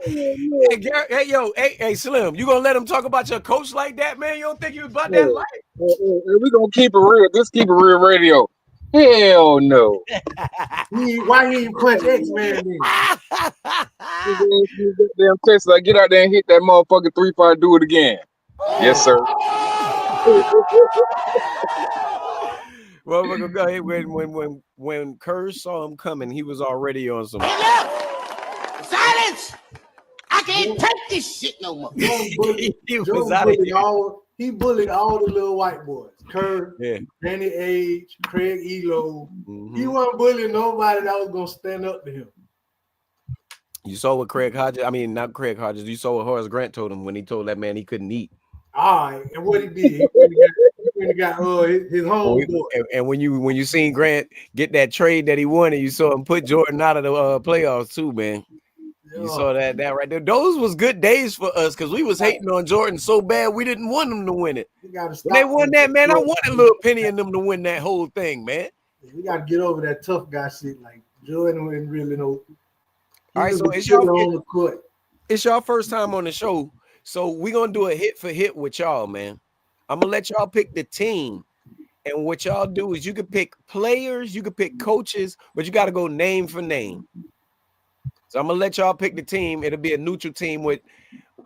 Hey, Garrett, hey, Slim, you gonna let him talk about your coach like that, man? You don't think he was about that life? We're gonna keep it real. Just keep it real radio. Hell no. Why he ain't punch X-Man then? Damn Tesla, get out there and hit that motherfucking 3-5, do it again. Yes, sir. Well, we're gonna go ahead. When Kerr saw him coming, he was already on some. Silence! I can't take this shit no more. He bullied all the little white boys. Kerr, Yeah. Danny Age, Craig Elo. Mhm. He wasn't bullying nobody that was gonna stand up to him. You saw what Craig Hodges. I mean, not Craig Hodges. You saw what Horace Grant told him when he told that man he couldn't eat. All right, and what he did, he got his homeboy. And when you seen Grant get that trade that he wanted, you saw him put Jordan out of the playoffs too, man. You saw that right there. Those was good days for us because we was hating on Jordan so bad we didn't want them to win it. When they won that, man, I wanted Lil Penny and them to win that whole thing, man. We got to get over that tough guy shit. Like Jordan wasn't really no. All right, so it's y'all first time on the show. So we're gonna do a hit for hit with y'all, man. I'm gonna let y'all pick the team. And what y'all do is you can pick players, you can pick coaches, but you got to go name for name. So I'm gonna let y'all pick the team. It'll be a neutral team with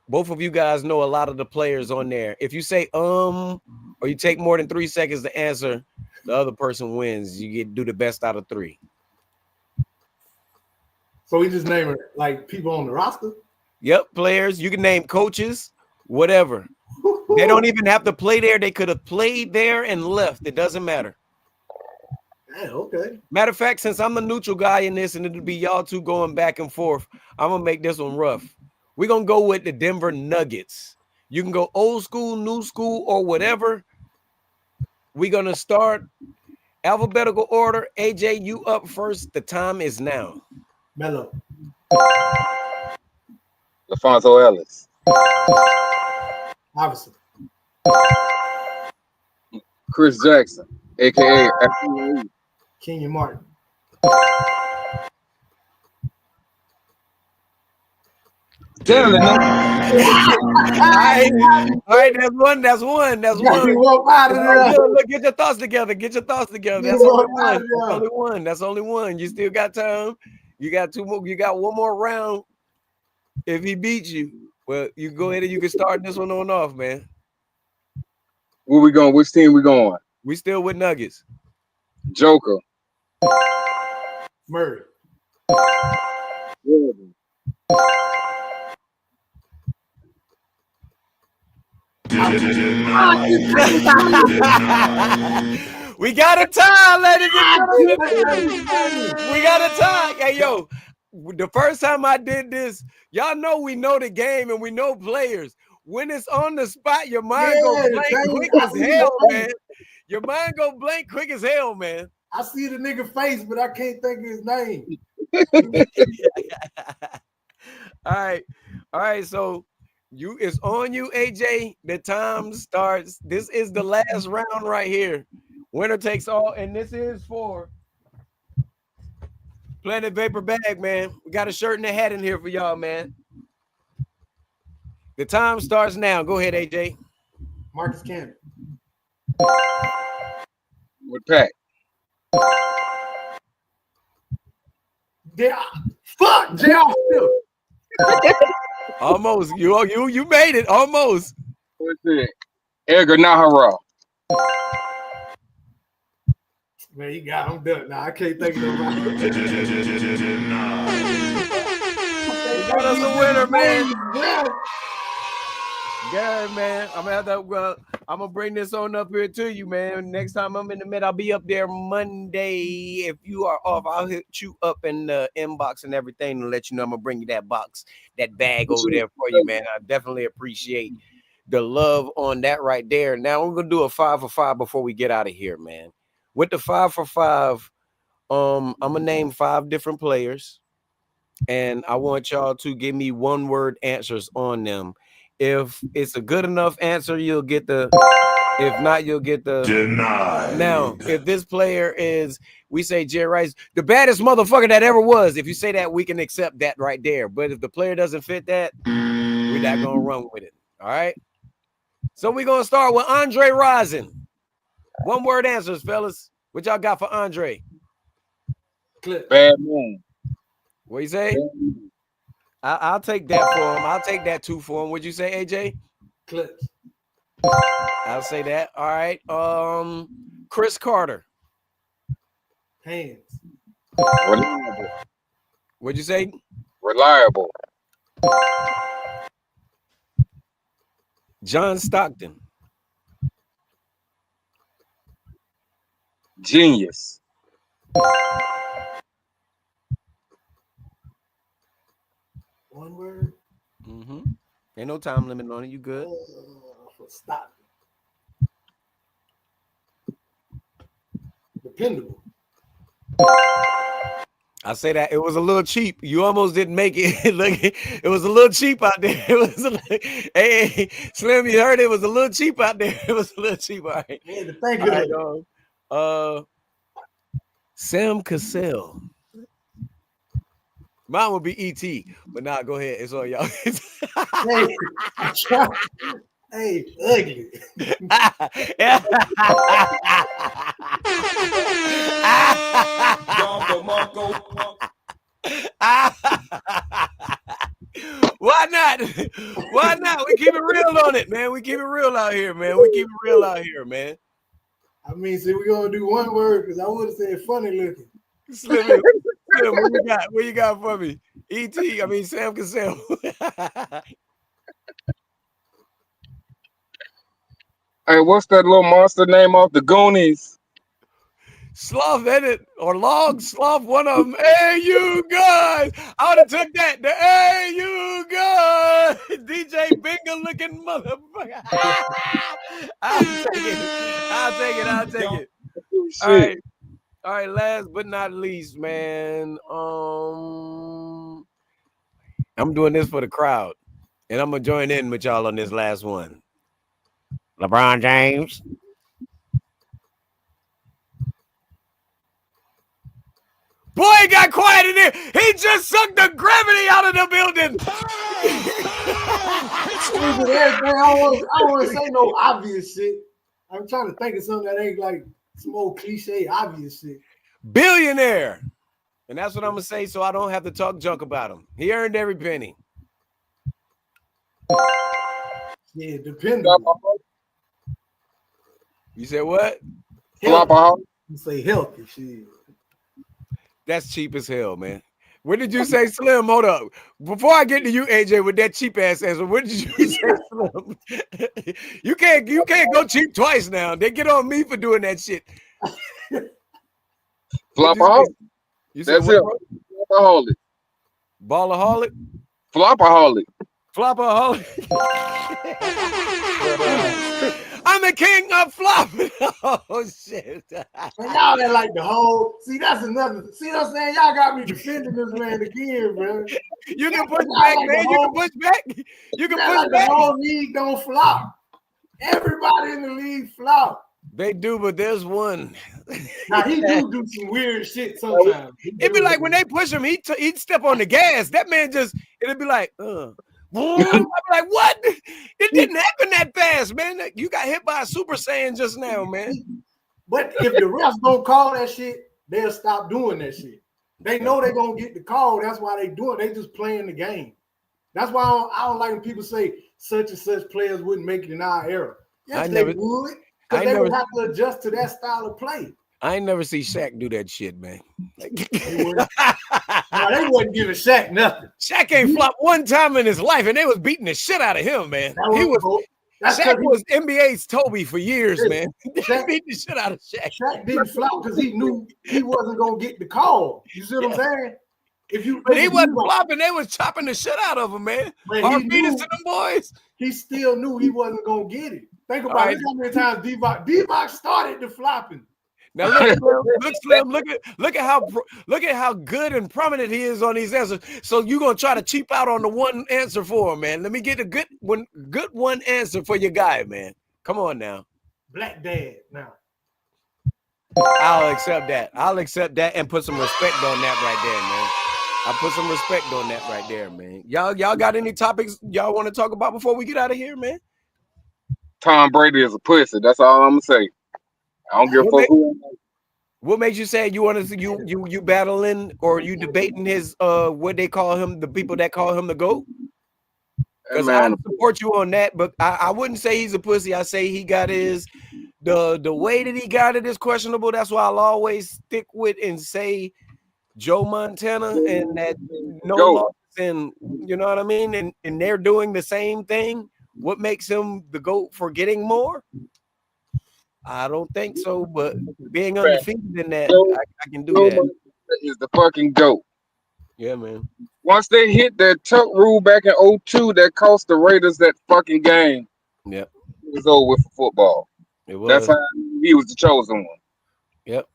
both of you guys know a lot of the players on there. If you say or you take more than 3 seconds to answer, the other person wins. You get do the best out of 3. So we just name it like people on the roster. Yep, players. You can name coaches, whatever. They don't even have to play there. They could have played there and left. It doesn't matter. Yeah, okay. Matter of fact, since I'm the neutral guy in this, and it'll be y'all two going back and forth, I'm gonna make this one rough. We're gonna go with the Denver Nuggets. You can go old school, new school, or whatever. We're gonna start alphabetical order. AJ, you up first. The time is now. Melo. LaFonso Ellis. Obviously. Chris Jackson, aka Kenyon Martin. Damn it, All right, that's one. That's one. Out of there. Look, get your thoughts together. Get your thoughts together. That's only one. That's only one. That's only one. You still got time. You got 2 more. You got 1 more round. If he beats you, well, you go ahead and you can start this one on off, man. Where we going? Which team we going? We still with Nuggets. Joker. Murray. Jordan. We got a tie, ladies and gentlemen. We got a tie. Hey, yo, the first time I did this, y'all know we know the game and we know players. When it's on the spot, your mind goes blank quick as hell, man. Your mind go blank quick as hell, man. I see the nigga face, but I can't think of his name. All right. So it's on you, AJ. The time starts. This is the last round right here. Winner takes all, and this is for Planet Vapor Bag, man. We got a shirt and a hat in here for y'all, man. The time starts now. Go ahead, AJ. Marcus Camby. With Pat. Yeah. Fuck, J.R. Almost. You made it. Almost. What's it? Edgar Nahara. Man, you got him done. Nah, I can't think of nobody. You got us a winner, man. Yeah, man. I'm gonna bring this on up here to you, man. Next time I'm in the mid, I'll be up there Monday. If you are off, I'll hit you up in the inbox and everything and let you know I'm gonna bring you that bag over there for you, man. I definitely appreciate the love on that right there. Now we're gonna do a 5 for 5 before we get out of here, man. with the 5 for 5, I'm gonna name 5 different players, and I want y'all to give me 1-word answers on them. If it's a good enough answer, you'll get the. If not, you'll get the. Denied. Now, if this player is, we say Jerry Rice, the baddest motherfucker that ever was. If you say that, we can accept that right there. But if the player doesn't fit that, we're not gonna run with it. All right. So we're gonna start with Andre Rison. 1-word answers, fellas. What y'all got for Andre? Clip. Bad moon. What you say? I'll take that for him. I'll take that 2 for him. What'd you say, AJ? Clips. I'll say that. All right. Chris Carter. Hands. Reliable. What'd you say? Reliable. John Stockton. Genius. 1 word. Mm-hmm. Ain't no time limit on it. You good? Stop. Dependable. I say that it was a little cheap. You almost didn't make it. Look, it was a little cheap out there. It was hey, Slim, you heard it was a little cheap out there. It was a little cheap. All right. Man, to think of it. Sam Cassell. Mine would be E.T., but now go ahead. It's on y'all. Hey, ugly. Why not? Why not? We keep it real on it, man. We keep it real out here, man. We keep it real out here, man. I mean, see, we're gonna do 1 word because I would have said funny looking. Slim, what you got for me? E.T., I mean Sam Cassell. Hey, what's that little monster name off the Goonies? Sloth edit or log sloth, one of them. Hey, you guys! I would have took that. The hey, you guys! DJ Bingo looking motherfucker. I'll take it. All right. All right. Last but not least, man. I'm doing this for the crowd, and I'm gonna join in with y'all on this last one. LeBron James. Boy, it got quiet in there. He just sucked the gravity out of the building. I don't want to say no obvious shit. I'm trying to think of something that ain't like some old cliche obvious shit. Billionaire. And that's what I'm going to say so I don't have to talk junk about him. He earned every penny. Yeah, dependable. You said what? You say healthy shit. That's cheap as hell, man. What did you say, Slim? Hold up. Before I get to you, AJ, with that cheap ass answer, what did you say, Slim? You can't go cheap twice now. They get on me for doing that shit. Flopaholic. You said that's it. Flopaholic. Ballaholic? Flopaholic. Flopaholic. I'm the king of flop. Oh shit. And y'all that like the whole that's another. See what I'm saying? Y'all got me defending this man again, bro. You can push back, man. You can push back. You can push back. The whole league don't flop. Everybody in the league flop. They do, but there's one. Now he do some weird shit sometimes. It'd be like when they push him, he'd step on the gas. That man it'd be like, I'm like, what? It didn't happen that fast, man. You got hit by a Super Saiyan just now, man. But if the refs don't call that shit, they'll stop doing that shit. They know they're gonna get the call. That's why they do it. They just playing the game. That's why I don't like when people say such and such players wouldn't make it in our era. Yes, they would, because they would have to adjust to that style of play. I ain't never see Shaq do that shit, man. They wasn't giving Shaq nothing. Shaq ain't flopped one time in his life, and they was beating the shit out of him, man. Shaq was NBA's Toby for years, man. They beat the shit out of Shaq. Shaq didn't flop because he knew he wasn't gonna get the call. You see what I'm saying? But he wasn't flopping, they was chopping the shit out of him, man. Arvidas to them boys. He still knew he wasn't gonna get it. Think about it. How many times D-Box started the flopping. Now look, Slim, look at how good and prominent he is on these answers. So you're gonna try to cheap out on the one answer for him, man. Let me get a good one answer for your guy, man. Come on now. Black Dad. Now, I'll accept that. I'll accept that and put some respect on that right there, man. I'll put some respect on that right there, man. Y'all got any topics y'all want to talk about before we get out of here, man? Tom Brady is a pussy. That's all I'm gonna say. I don't give a fuck who. What made you say you want to you battling or you debating his what they call him, the people that call him the GOAT? Because I support you on that, but I wouldn't say he's a pussy. I say he got his the way that he got it is questionable. That's why I'll always stick with and say Joe Montana and that no loss, and you know what I mean? And they're doing the same thing. What makes him the GOAT for getting more? I don't think so, but being undefeated in that, I can do that. Is the fucking GOAT. Yeah, man. Once they hit that tuck rule back in 2002, that cost the Raiders that fucking game. Yep. It was over with for football. It was. That's how he was the chosen one. Yep.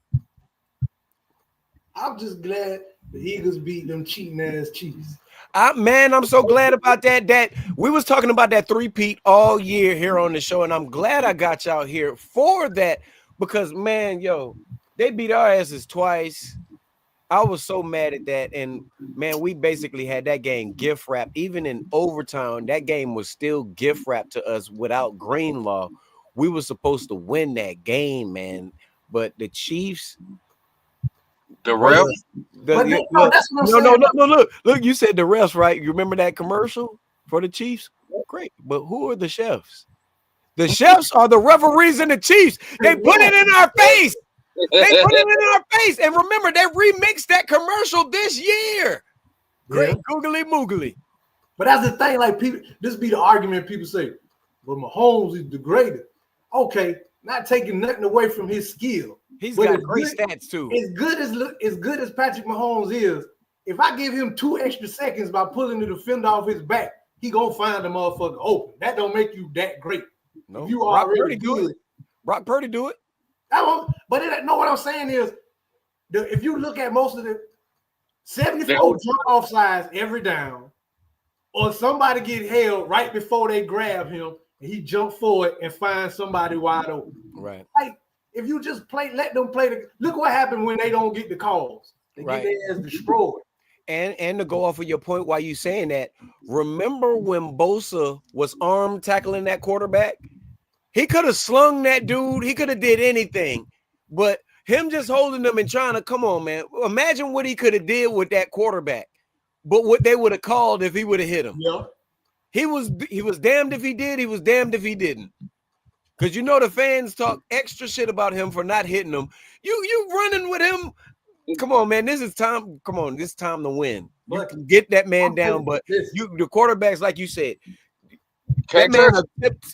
I'm just glad the Eagles beat them cheating ass Chiefs. Man, I'm so glad about that. That we was talking about that three-peat all year here on the show, and I'm glad I got y'all here for that because, man, yo, they beat our asses twice. I was so mad at that, and man, we basically had that game gift wrapped. Even in overtime, that game was still gift wrapped to us without Greenlaw. We were supposed to win that game, man, but the Chiefs. The refs? No. Look, you said the refs, right? You remember that commercial for the Chiefs? Great. But who are the chefs? The chefs are the referees and the Chiefs. They put it in our face. They put it in our face. And remember, they remixed that commercial this year. Great googly moogly. But that's the thing, like people, this be the argument people say, well, Mahomes is degraded. Okay, not taking nothing away from his skill. He's got great stats too. As good as Patrick Mahomes is, if I give him 2 extra seconds by pulling the defender off his back, he gonna find the motherfucker open. That don't make you that great. No, you are already good. Brock Purdy do it. But what I'm saying is, if you look at most of the 74 jump off sides every down, or somebody get held right before they grab him, and he jump forward and find somebody wide open. Right. Like, if you just let them play look what happened when they don't get the calls. They get their ass destroyed. And to go off of your point while you saying that, remember when Bosa was arm tackling that quarterback? He could have slung that dude. He could have did anything. But him just holding them and trying to, come on, man. Imagine what he could have did with that quarterback. But what they would have called if he would have hit him. Yeah. He was damned if he did. He was damned if he didn't. Because you know the fans talk extra shit about him for not hitting them. You running with him. Come on, man. This is time. Come on, this time to win. You can get that man down, but the quarterbacks, like you said, that man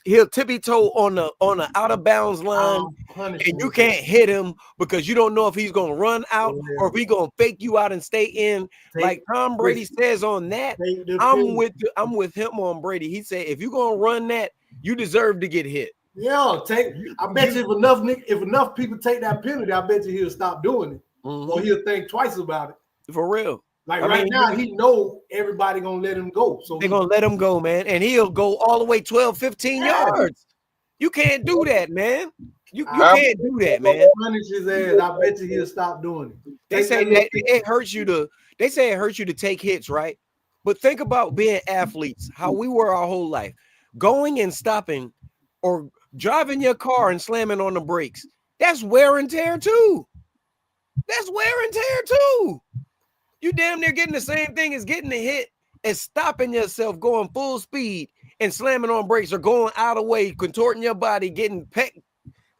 he'll tippy toe on the out of bounds line, and you can't hit him because you don't know if he's gonna run out or if he's gonna fake you out and stay in. Like Tom Brady says on that, I'm with him on Brady. He said if you're gonna run that, you deserve to get hit. Yeah, I bet you if enough people take that penalty, I bet you he'll stop doing it. Or he'll think twice about it. For real. Like right now, he know everybody gonna let him go. So they're gonna let him go, man. And he'll go all the way 12, 15 yards. You can't do that, man. You can't do that, man. Punish his ass. I bet you he'll stop doing it. They say that it hurts you to take hits, right? But think about being athletes, how we were our whole life. Going and stopping or driving your car and slamming on the brakes. That's wear and tear too. You damn near getting the same thing as getting a hit as stopping yourself, going full speed and slamming on brakes or going out of way, contorting your body, getting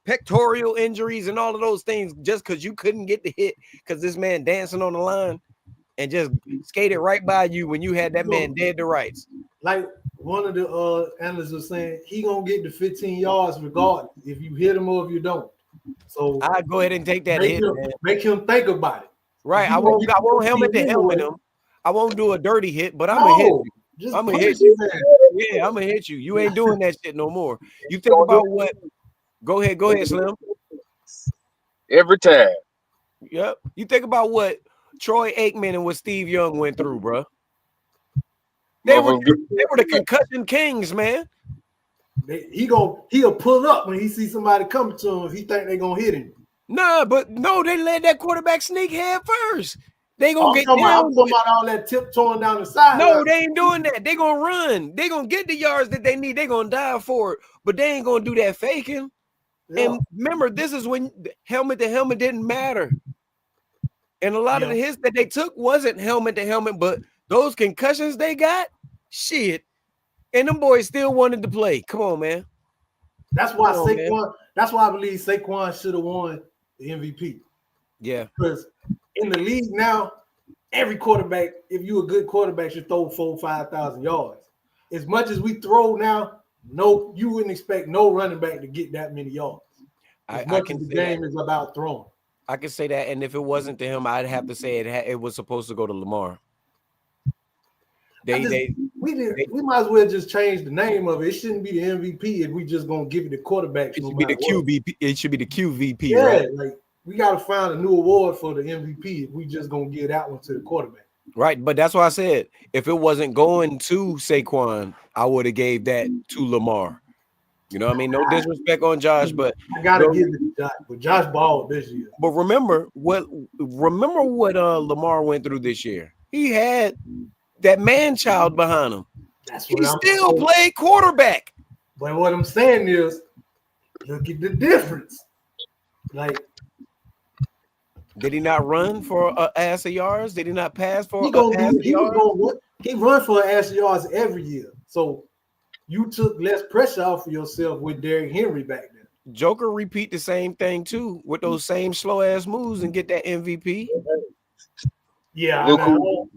pectoral injuries and all of those things just because you couldn't get the hit because this man dancing on the line and just skated right by you when you had that man dead to rights. Like one of the analysts was saying, he gonna get the 15 yards regardless if you hit him or if you don't. So I go ahead and take that hit. Make him think about it. Right. I won't helmet to helmet him. I won't do a dirty hit, but I'm gonna hit you. I'm gonna hit you. Yeah, I'm gonna hit you. You ain't doing that shit no more. You think about what? Go ahead, Slim. every time. Yep. You think about what Troy Aikman and what Steve Young went through, bro. They were the concussion kings, man. He'll pull up when he sees somebody coming to him if he think they're gonna hit him. Nah, but no, they let that quarterback sneak head first. They gonna get down. I'm talking about all that tiptoeing down the side. No, they ain't doing that. They gonna run. They gonna get the yards that they need. They gonna dive for it, but they ain't gonna do that faking. Yeah. And remember, this is when helmet to helmet didn't matter. And a lot of the hits that they took wasn't helmet to helmet, but those concussions they got, shit. And them boys still wanted to play. Come on, man. That's why Saquon. That's why I believe Saquon should have won the MVP. Yeah, because in the league now, every quarterback, if you're a good quarterback, should throw 4,000 or 5,000 yards. As much as we throw now, no, you wouldn't expect no running back to get that many yards. As much as the game is about throwing. I can say that, and if it wasn't to him, I'd have to say it was supposed to go to Lamar. We might as well just change the name of it. It shouldn't be the MVP if we just gonna give it to quarterbacks. It should be the QVP. It should be the QVP, yeah, right? Like we gotta find a new award for the MVP if we just gonna give that one to the quarterback. Right, but that's why I said if it wasn't going to Saquon, I would have gave that to Lamar. You know what I mean? No disrespect on Josh, but I gotta give it to Josh. But Josh balled this year. But remember what Lamar went through this year. He had that man child behind him. He still played quarterback. But what I'm saying is, look at the difference. Like, did he not run for an ass of yards? Did he not pass for an ass of yards? He run for an ass of yards every year. So you took less pressure off of yourself with Derrick Henry back then. Joker repeat the same thing too with those same slow ass moves and get that MVP. Yeah,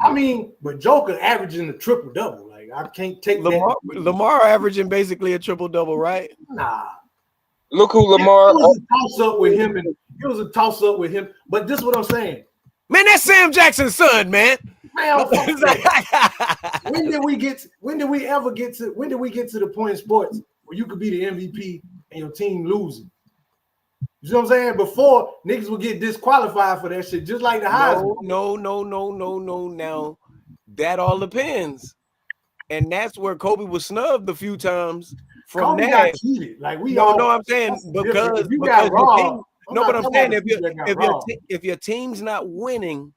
I mean, but Joker averaging a triple double. Like I can't take Lamar averaging basically a triple double, right? Nah. Look who Lamar. It was a toss up with him, and it was a toss up with him. But this is what I'm saying. Man, that's Sam Jackson's son, man. When did we get to the point in sports where you could be the MVP and your team losing? You know what I'm saying? Before niggas would get disqualified for that shit, just like the Heisman. No. Now that all depends, and that's where Kobe was snubbed a few times from Kobe that. got cheated. Like we I'm saying because you got robbed. But I'm saying if your team's not winning,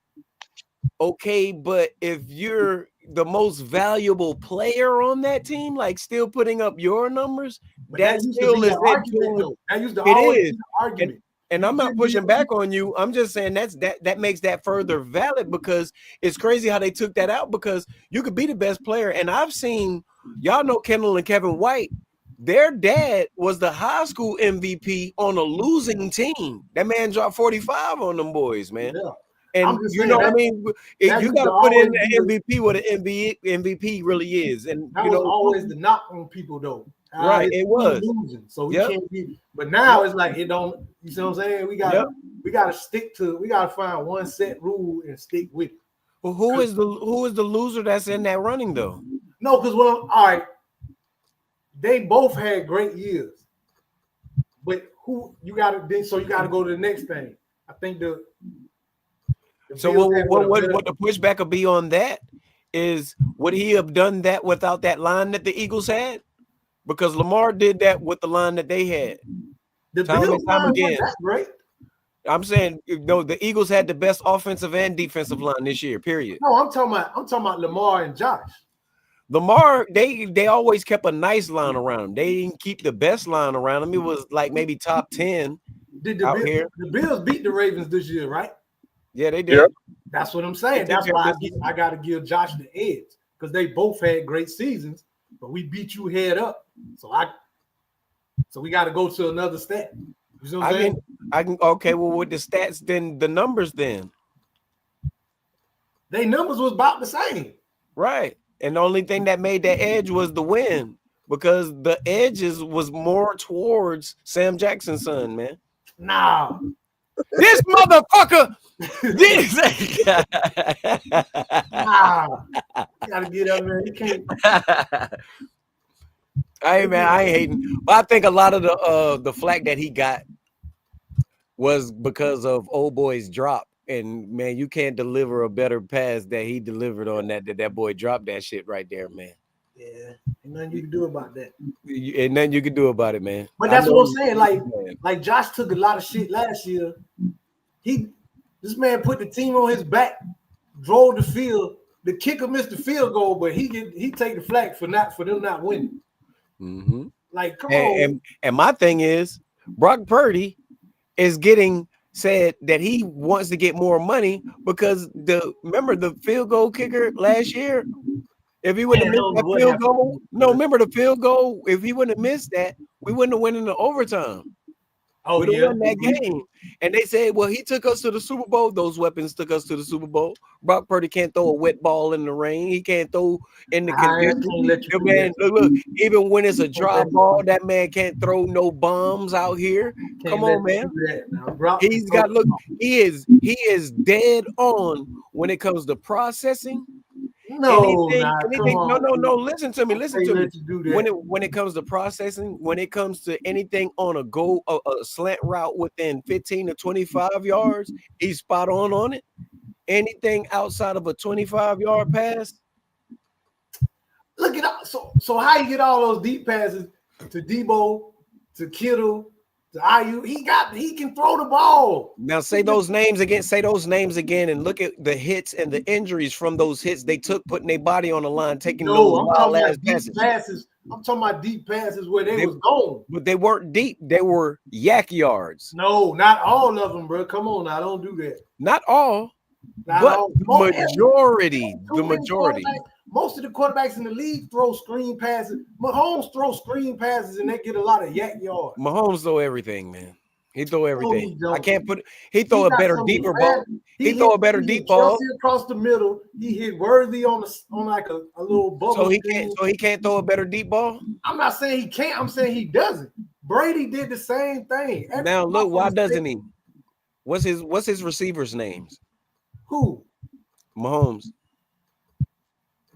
okay, but if you're the most valuable player on that team, like still putting up your numbers, that still is it. Argument. And I'm not pushing back on you. I'm just saying that makes that further valid because it's crazy how they took that out because you could be the best player. And I've seen y'all know Kendall and Kevin White. Their dad was the high school MVP on a losing team. That man dropped 45 on them boys, man. Yeah. And you know what I mean? You got to put in the MVP what an MVP really is. And that was always the knock on people, though. Right, it was. Losing, so we can't be. But now it's like it don't. You see what I'm saying? We got to stick to. We got to find one set rule and stick with it. Well, who is the loser that's in that running though? No, because all right, they both had great years, but who you got to then? So you got to go to the next thing. I think the so what the pushback will be on that is would he have done that without that line that the Eagles had? Because Lamar did that with the line that they had. Time and time again. That's great. I'm saying the Eagles had the best offensive and defensive line this year, period. No, I'm talking about Lamar and Josh. Lamar, they always kept a nice line around him. They didn't keep the best line around him. It was like maybe top 10 out here. The Bills beat the Ravens this year, right? Yeah, they did. Yep. That's what I'm saying. That's why I got to give Josh the edge because they both had great seasons, but we beat you head up. So we got to go to another stat. You know what I'm saying? I can. Okay, well, with the stats, then the numbers, then they numbers was about the same, right? And the only thing that made that edge was the win because the edges was more towards Sam Jackson's son, man. Nah. This motherfucker. Nah. You gotta get up, man. You can't. I ain't hating. But I think a lot of the flack that he got was because of old boy's drop. And man, you can't deliver a better pass that he delivered on that boy dropped that shit right there, man. Yeah, ain't nothing you can do about that. And nothing you can do about it, man. But that's what I'm saying. Like Josh took a lot of shit last year. This man put the team on his back, drove the field. The kicker missed the field goal, but he take the flag for them not winning. Mm-hmm. Like, come on. And my thing is, Brock Purdy is getting said that he wants to get more money because remember the field goal kicker last year. If he wouldn't have missed that field goal, remember the field goal. If he wouldn't have missed that, we wouldn't have won in the overtime. Oh, we yeah, won that game. And they said, well, he took us to the Super Bowl. Those weapons took us to the Super Bowl. Brock Purdy can't throw a wet ball in the rain. He can't throw in the conditions. Man, look, even when it's a dry ball, that man can't throw no bombs out here. Come on, man. He's got he is dead on when it comes to processing. No, listen to me. When it comes to processing, when it comes to anything on a slant route within 15 to 25 yards, he's spot on it. Anything outside of a 25-yard pass. Look at so how you get all those deep passes to Debo, to Kittle, to Ayuk? He can throw the ball. Now say those names again, and look at the hits and the injuries from those hits they took, putting their body on the line, taking those wild ass passes. I'm talking about deep passes where they was gone. But they weren't deep. They were yak yards. No, not all of them, bro. Come on now, don't do that. Not all, but the majority. Most of the quarterbacks in the league throw screen passes. Mahomes throws screen passes, and they get a lot of yak yards. Mahomes throw everything, man. He throw everything. I can't put. He throw a better deeper ball. He throw a better deep ball. Across the middle. He hit Worthy on like a little bubble. So he can't throw a better deep ball. I'm not saying he can't. I'm saying he doesn't. Brady did the same thing. Now look, why doesn't he? What's his receivers' names? Who? Mahomes.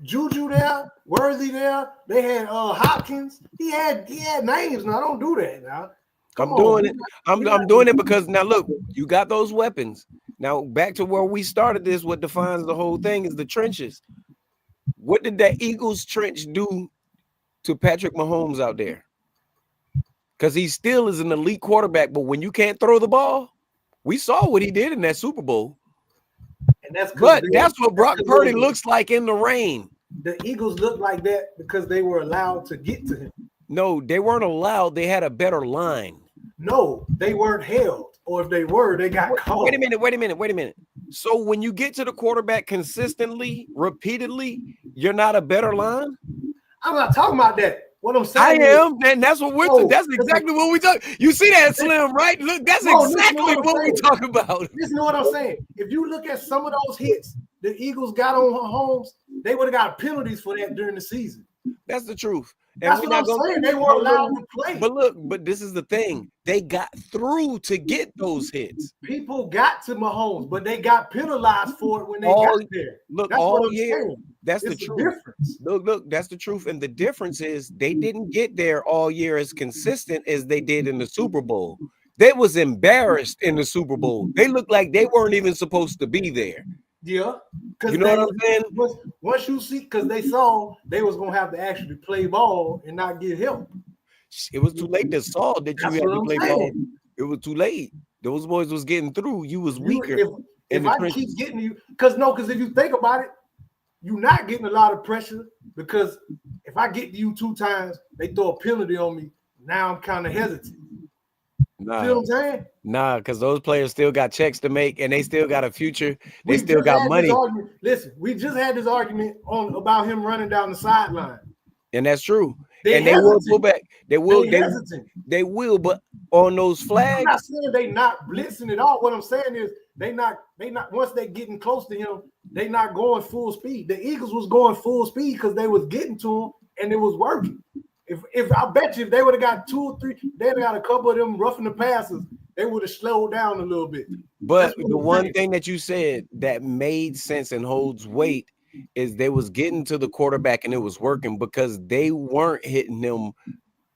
Juju there, Worthy there. They had Hopkins. He had names. Now don't do that. Now I'm doing it. I'm doing it because now look, you got those weapons. Now back to where we started this. What defines the whole thing is the trenches. What did that Eagles trench do to Patrick Mahomes out there? Because he still is an elite quarterback, but when you can't throw the ball, we saw what he did in that Super Bowl. And that's what Brock Purdy looks like in the rain. The Eagles look like that because they were allowed to get to him. No, they weren't allowed. They had a better line. No, they weren't held. Or if they were, they got caught. Wait a minute. So when you get to the quarterback consistently, repeatedly, you're not a better line? I'm not talking about that. What I'm saying and that's what that's exactly what we talk. You see that, Slim, right? Look, that's exactly what we talk about. Listen to what I'm saying. If you look at some of those hits the Eagles got on Mahomes, they would have got penalties for that during the season. That's the truth. And that's what I'm saying. They weren't allowed to play. But this is the thing. They got through to get those hits. People got to Mahomes, but they got penalized for it when they got there. Look, that's all year. That's the truth. Difference. Look, that's the truth. And the difference is they didn't get there all year as consistent as they did in the Super Bowl. They was embarrassed in the Super Bowl. They looked like they weren't even supposed to be there. Yeah, because you know what I'm saying. Once you see, because they saw they was gonna have to actually play ball and not get help. It was too late. They saw that you had to play ball. It was too late. Those boys was getting through. You was weaker. If I keep getting you, because if you think about it, you're not getting a lot of pressure because if I get to you 2 times, they throw a penalty on me. Now I'm kind of hesitant. Nah, you know what I'm saying? Nah, because those players still got checks to make and they still got a future. They still got money. Listen, we just had this argument about him running down the sideline. And that's true. They will pull back. They will, but on those flags. I'm not saying they not blitzing at all. What I'm saying is they not once they getting close to him, they not going full speed. The Eagles was going full speed because they was getting to him and it was working. If I bet you if they would have got 2 or 3, they'd have got a couple of them roughing the passes, they would have slowed down a little bit. But the one thing that you said that made sense and holds weight is they was getting to the quarterback and it was working because they weren't hitting him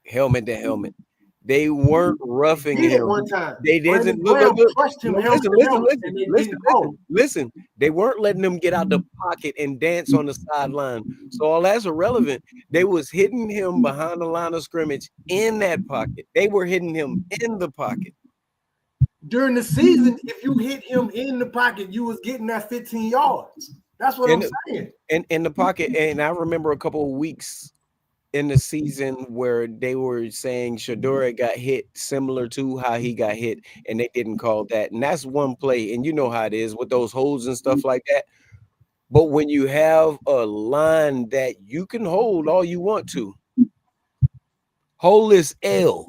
helmet to helmet. They weren't roughing He did it him. one time. They Brandon didn't Graham look. crushed him helmet to helmet, and they didn't call. Listen. They weren't letting them get out the pocket and dance on the sideline. So all that's irrelevant. They was hitting him behind the line of scrimmage in that pocket. They were hitting him in the pocket. During the season, if you hit him in the pocket, you was getting that 15 yards. That's what I'm saying. And in the pocket, and I remember a couple of weeks in the season where they were saying Shedeur got hit similar to how he got hit, and they didn't call that. And that's one play, and you know how it is with those holds and stuff like that. But when you have a line that you can hold all you want to, hold this L.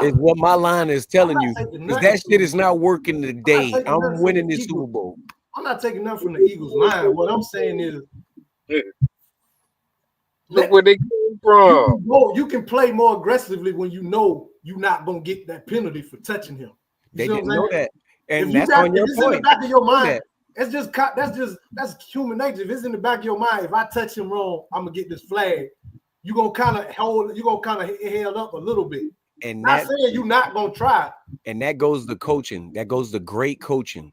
Is what my line is telling you. Because that shit is not working today. I'm winning this Super Bowl. I'm not taking nothing from the Eagles' line. What I'm saying is, look where they came from. You can play more aggressively when you know you're not gonna get that penalty for touching him. They didn't know that, and that's on your point. In the back of your mind, that's human nature. If it's in the back of your mind, if I touch him wrong, I'm gonna get this flag. You're gonna kind of held up a little bit. And not saying you're not gonna try. And that goes the coaching. That goes the great coaching.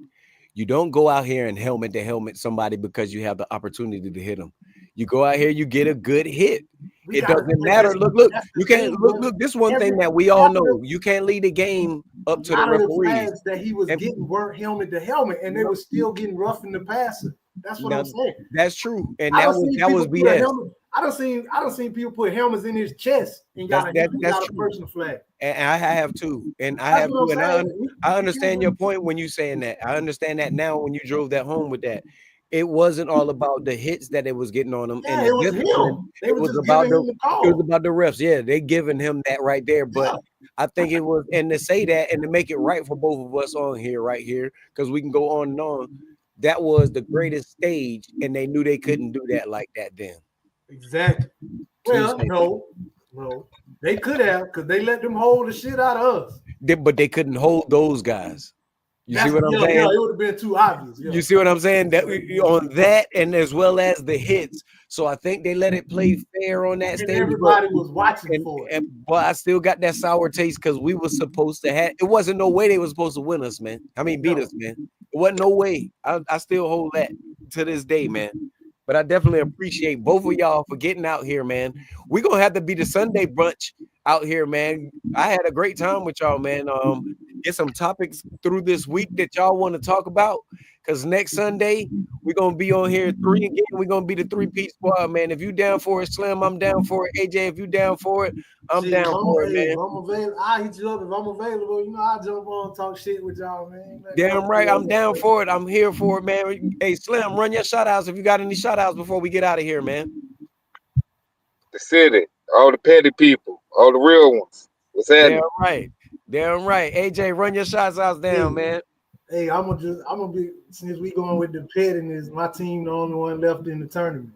You don't go out here and helmet to helmet somebody because you have the opportunity to hit them. You go out here, you get a good hit. It doesn't matter. Look, you can't look. This one thing that we all know. You can't lead the game up to the referees. That he was getting weren't helmet to helmet, and they were still getting rough in the passer. That's what I'm saying. That's true, and that was BS. I don't seen people put helmets in his chest and got a personal flag. And I have too, and I have too, and I understand your point when you saying that. I understand that now when you drove that home with that. It wasn't all about the hits that it was getting on him, and it was him. It was about the refs. Yeah, they giving him that right there. But I think it was, and to say that and to make it right for both of us on here, right here, because we can go on and on. That was the greatest stage, and they knew they couldn't do that like that then. Exactly. Well, no, they could have, because they let them hold the shit out of us. But they couldn't hold those guys. You see what I'm saying? Yeah, it would have been too obvious. Yeah. You see what I'm saying? That on that, and as well as the hits. So I think they let it play fair on that stage. Everybody was watching for it. But I still got that sour taste because we were supposed to have. It wasn't no way they were supposed to win us, man. I mean, beat us, man. It wasn't no way. I still hold that to this day, man. But I definitely appreciate both of y'all for getting out here, man. We're gonna have to be the Sunday brunch out here, man. I had a great time with y'all, man. Get some topics through this week that y'all want to talk about. Because next Sunday, we're gonna be on here 3 again. We're gonna be the 3-piece squad, man. If you down for it, Slim, I'm down for it. AJ, if you down for it, I'm down for it, man. If I'm available, I'll hit you up. If I'm available, I'll jump on and talk shit with y'all, man. Damn right, I'm down for it. I'm here for it, man. Hey, Slim, run your shout outs if you got any shout outs before we get out of here, man. The city, all the petty people, all the real ones. What's happening? Damn right. AJ, run your shots outs down, man. Hey, I'm gonna be, since we going with the pettiness, my team the only one left in the tournament.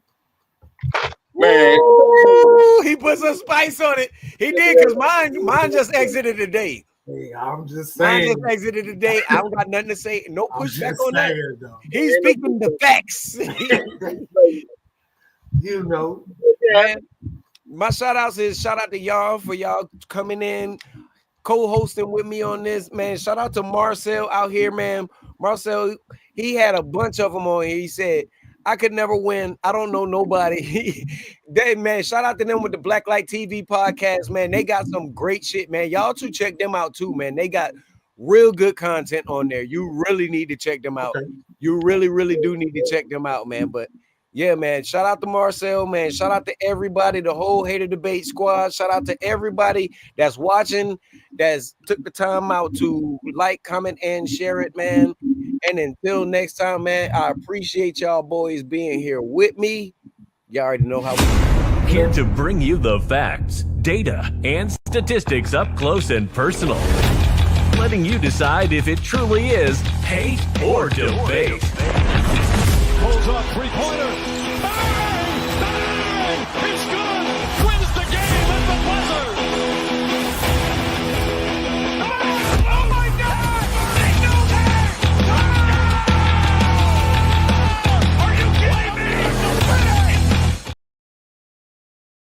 Man, ooh, he put some spice on it. He did, because mine just exited today. Hey, I'm just saying. Mine just exited today. I don't got nothing to say. No pushback on that. He's speaking the facts. Man, my shout outs is shout out to y'all for y'all coming in, co-hosting with me on this, man. Shout out to Marcel out here, man. Marcel, he had a bunch of them on here. He said, I could never win. I don't know nobody. Man, shout out to them with the Blacklight TV podcast, man. They got some great shit, man. Y'all too check them out too, man. They got real good content on there. You really need to check them out. You really, really do need to check them out, man. But yeah, man, shout out to Marcel, man. Shout out to everybody, the whole Hater Debate squad. Shout out to everybody that's watching, that's took the time out to like, comment, and share it, man. And until next time, man, I appreciate y'all boys being here with me. Y'all already know how we here to bring you the facts, data, and statistics up close and personal. Letting you decide if it truly is hate or debate.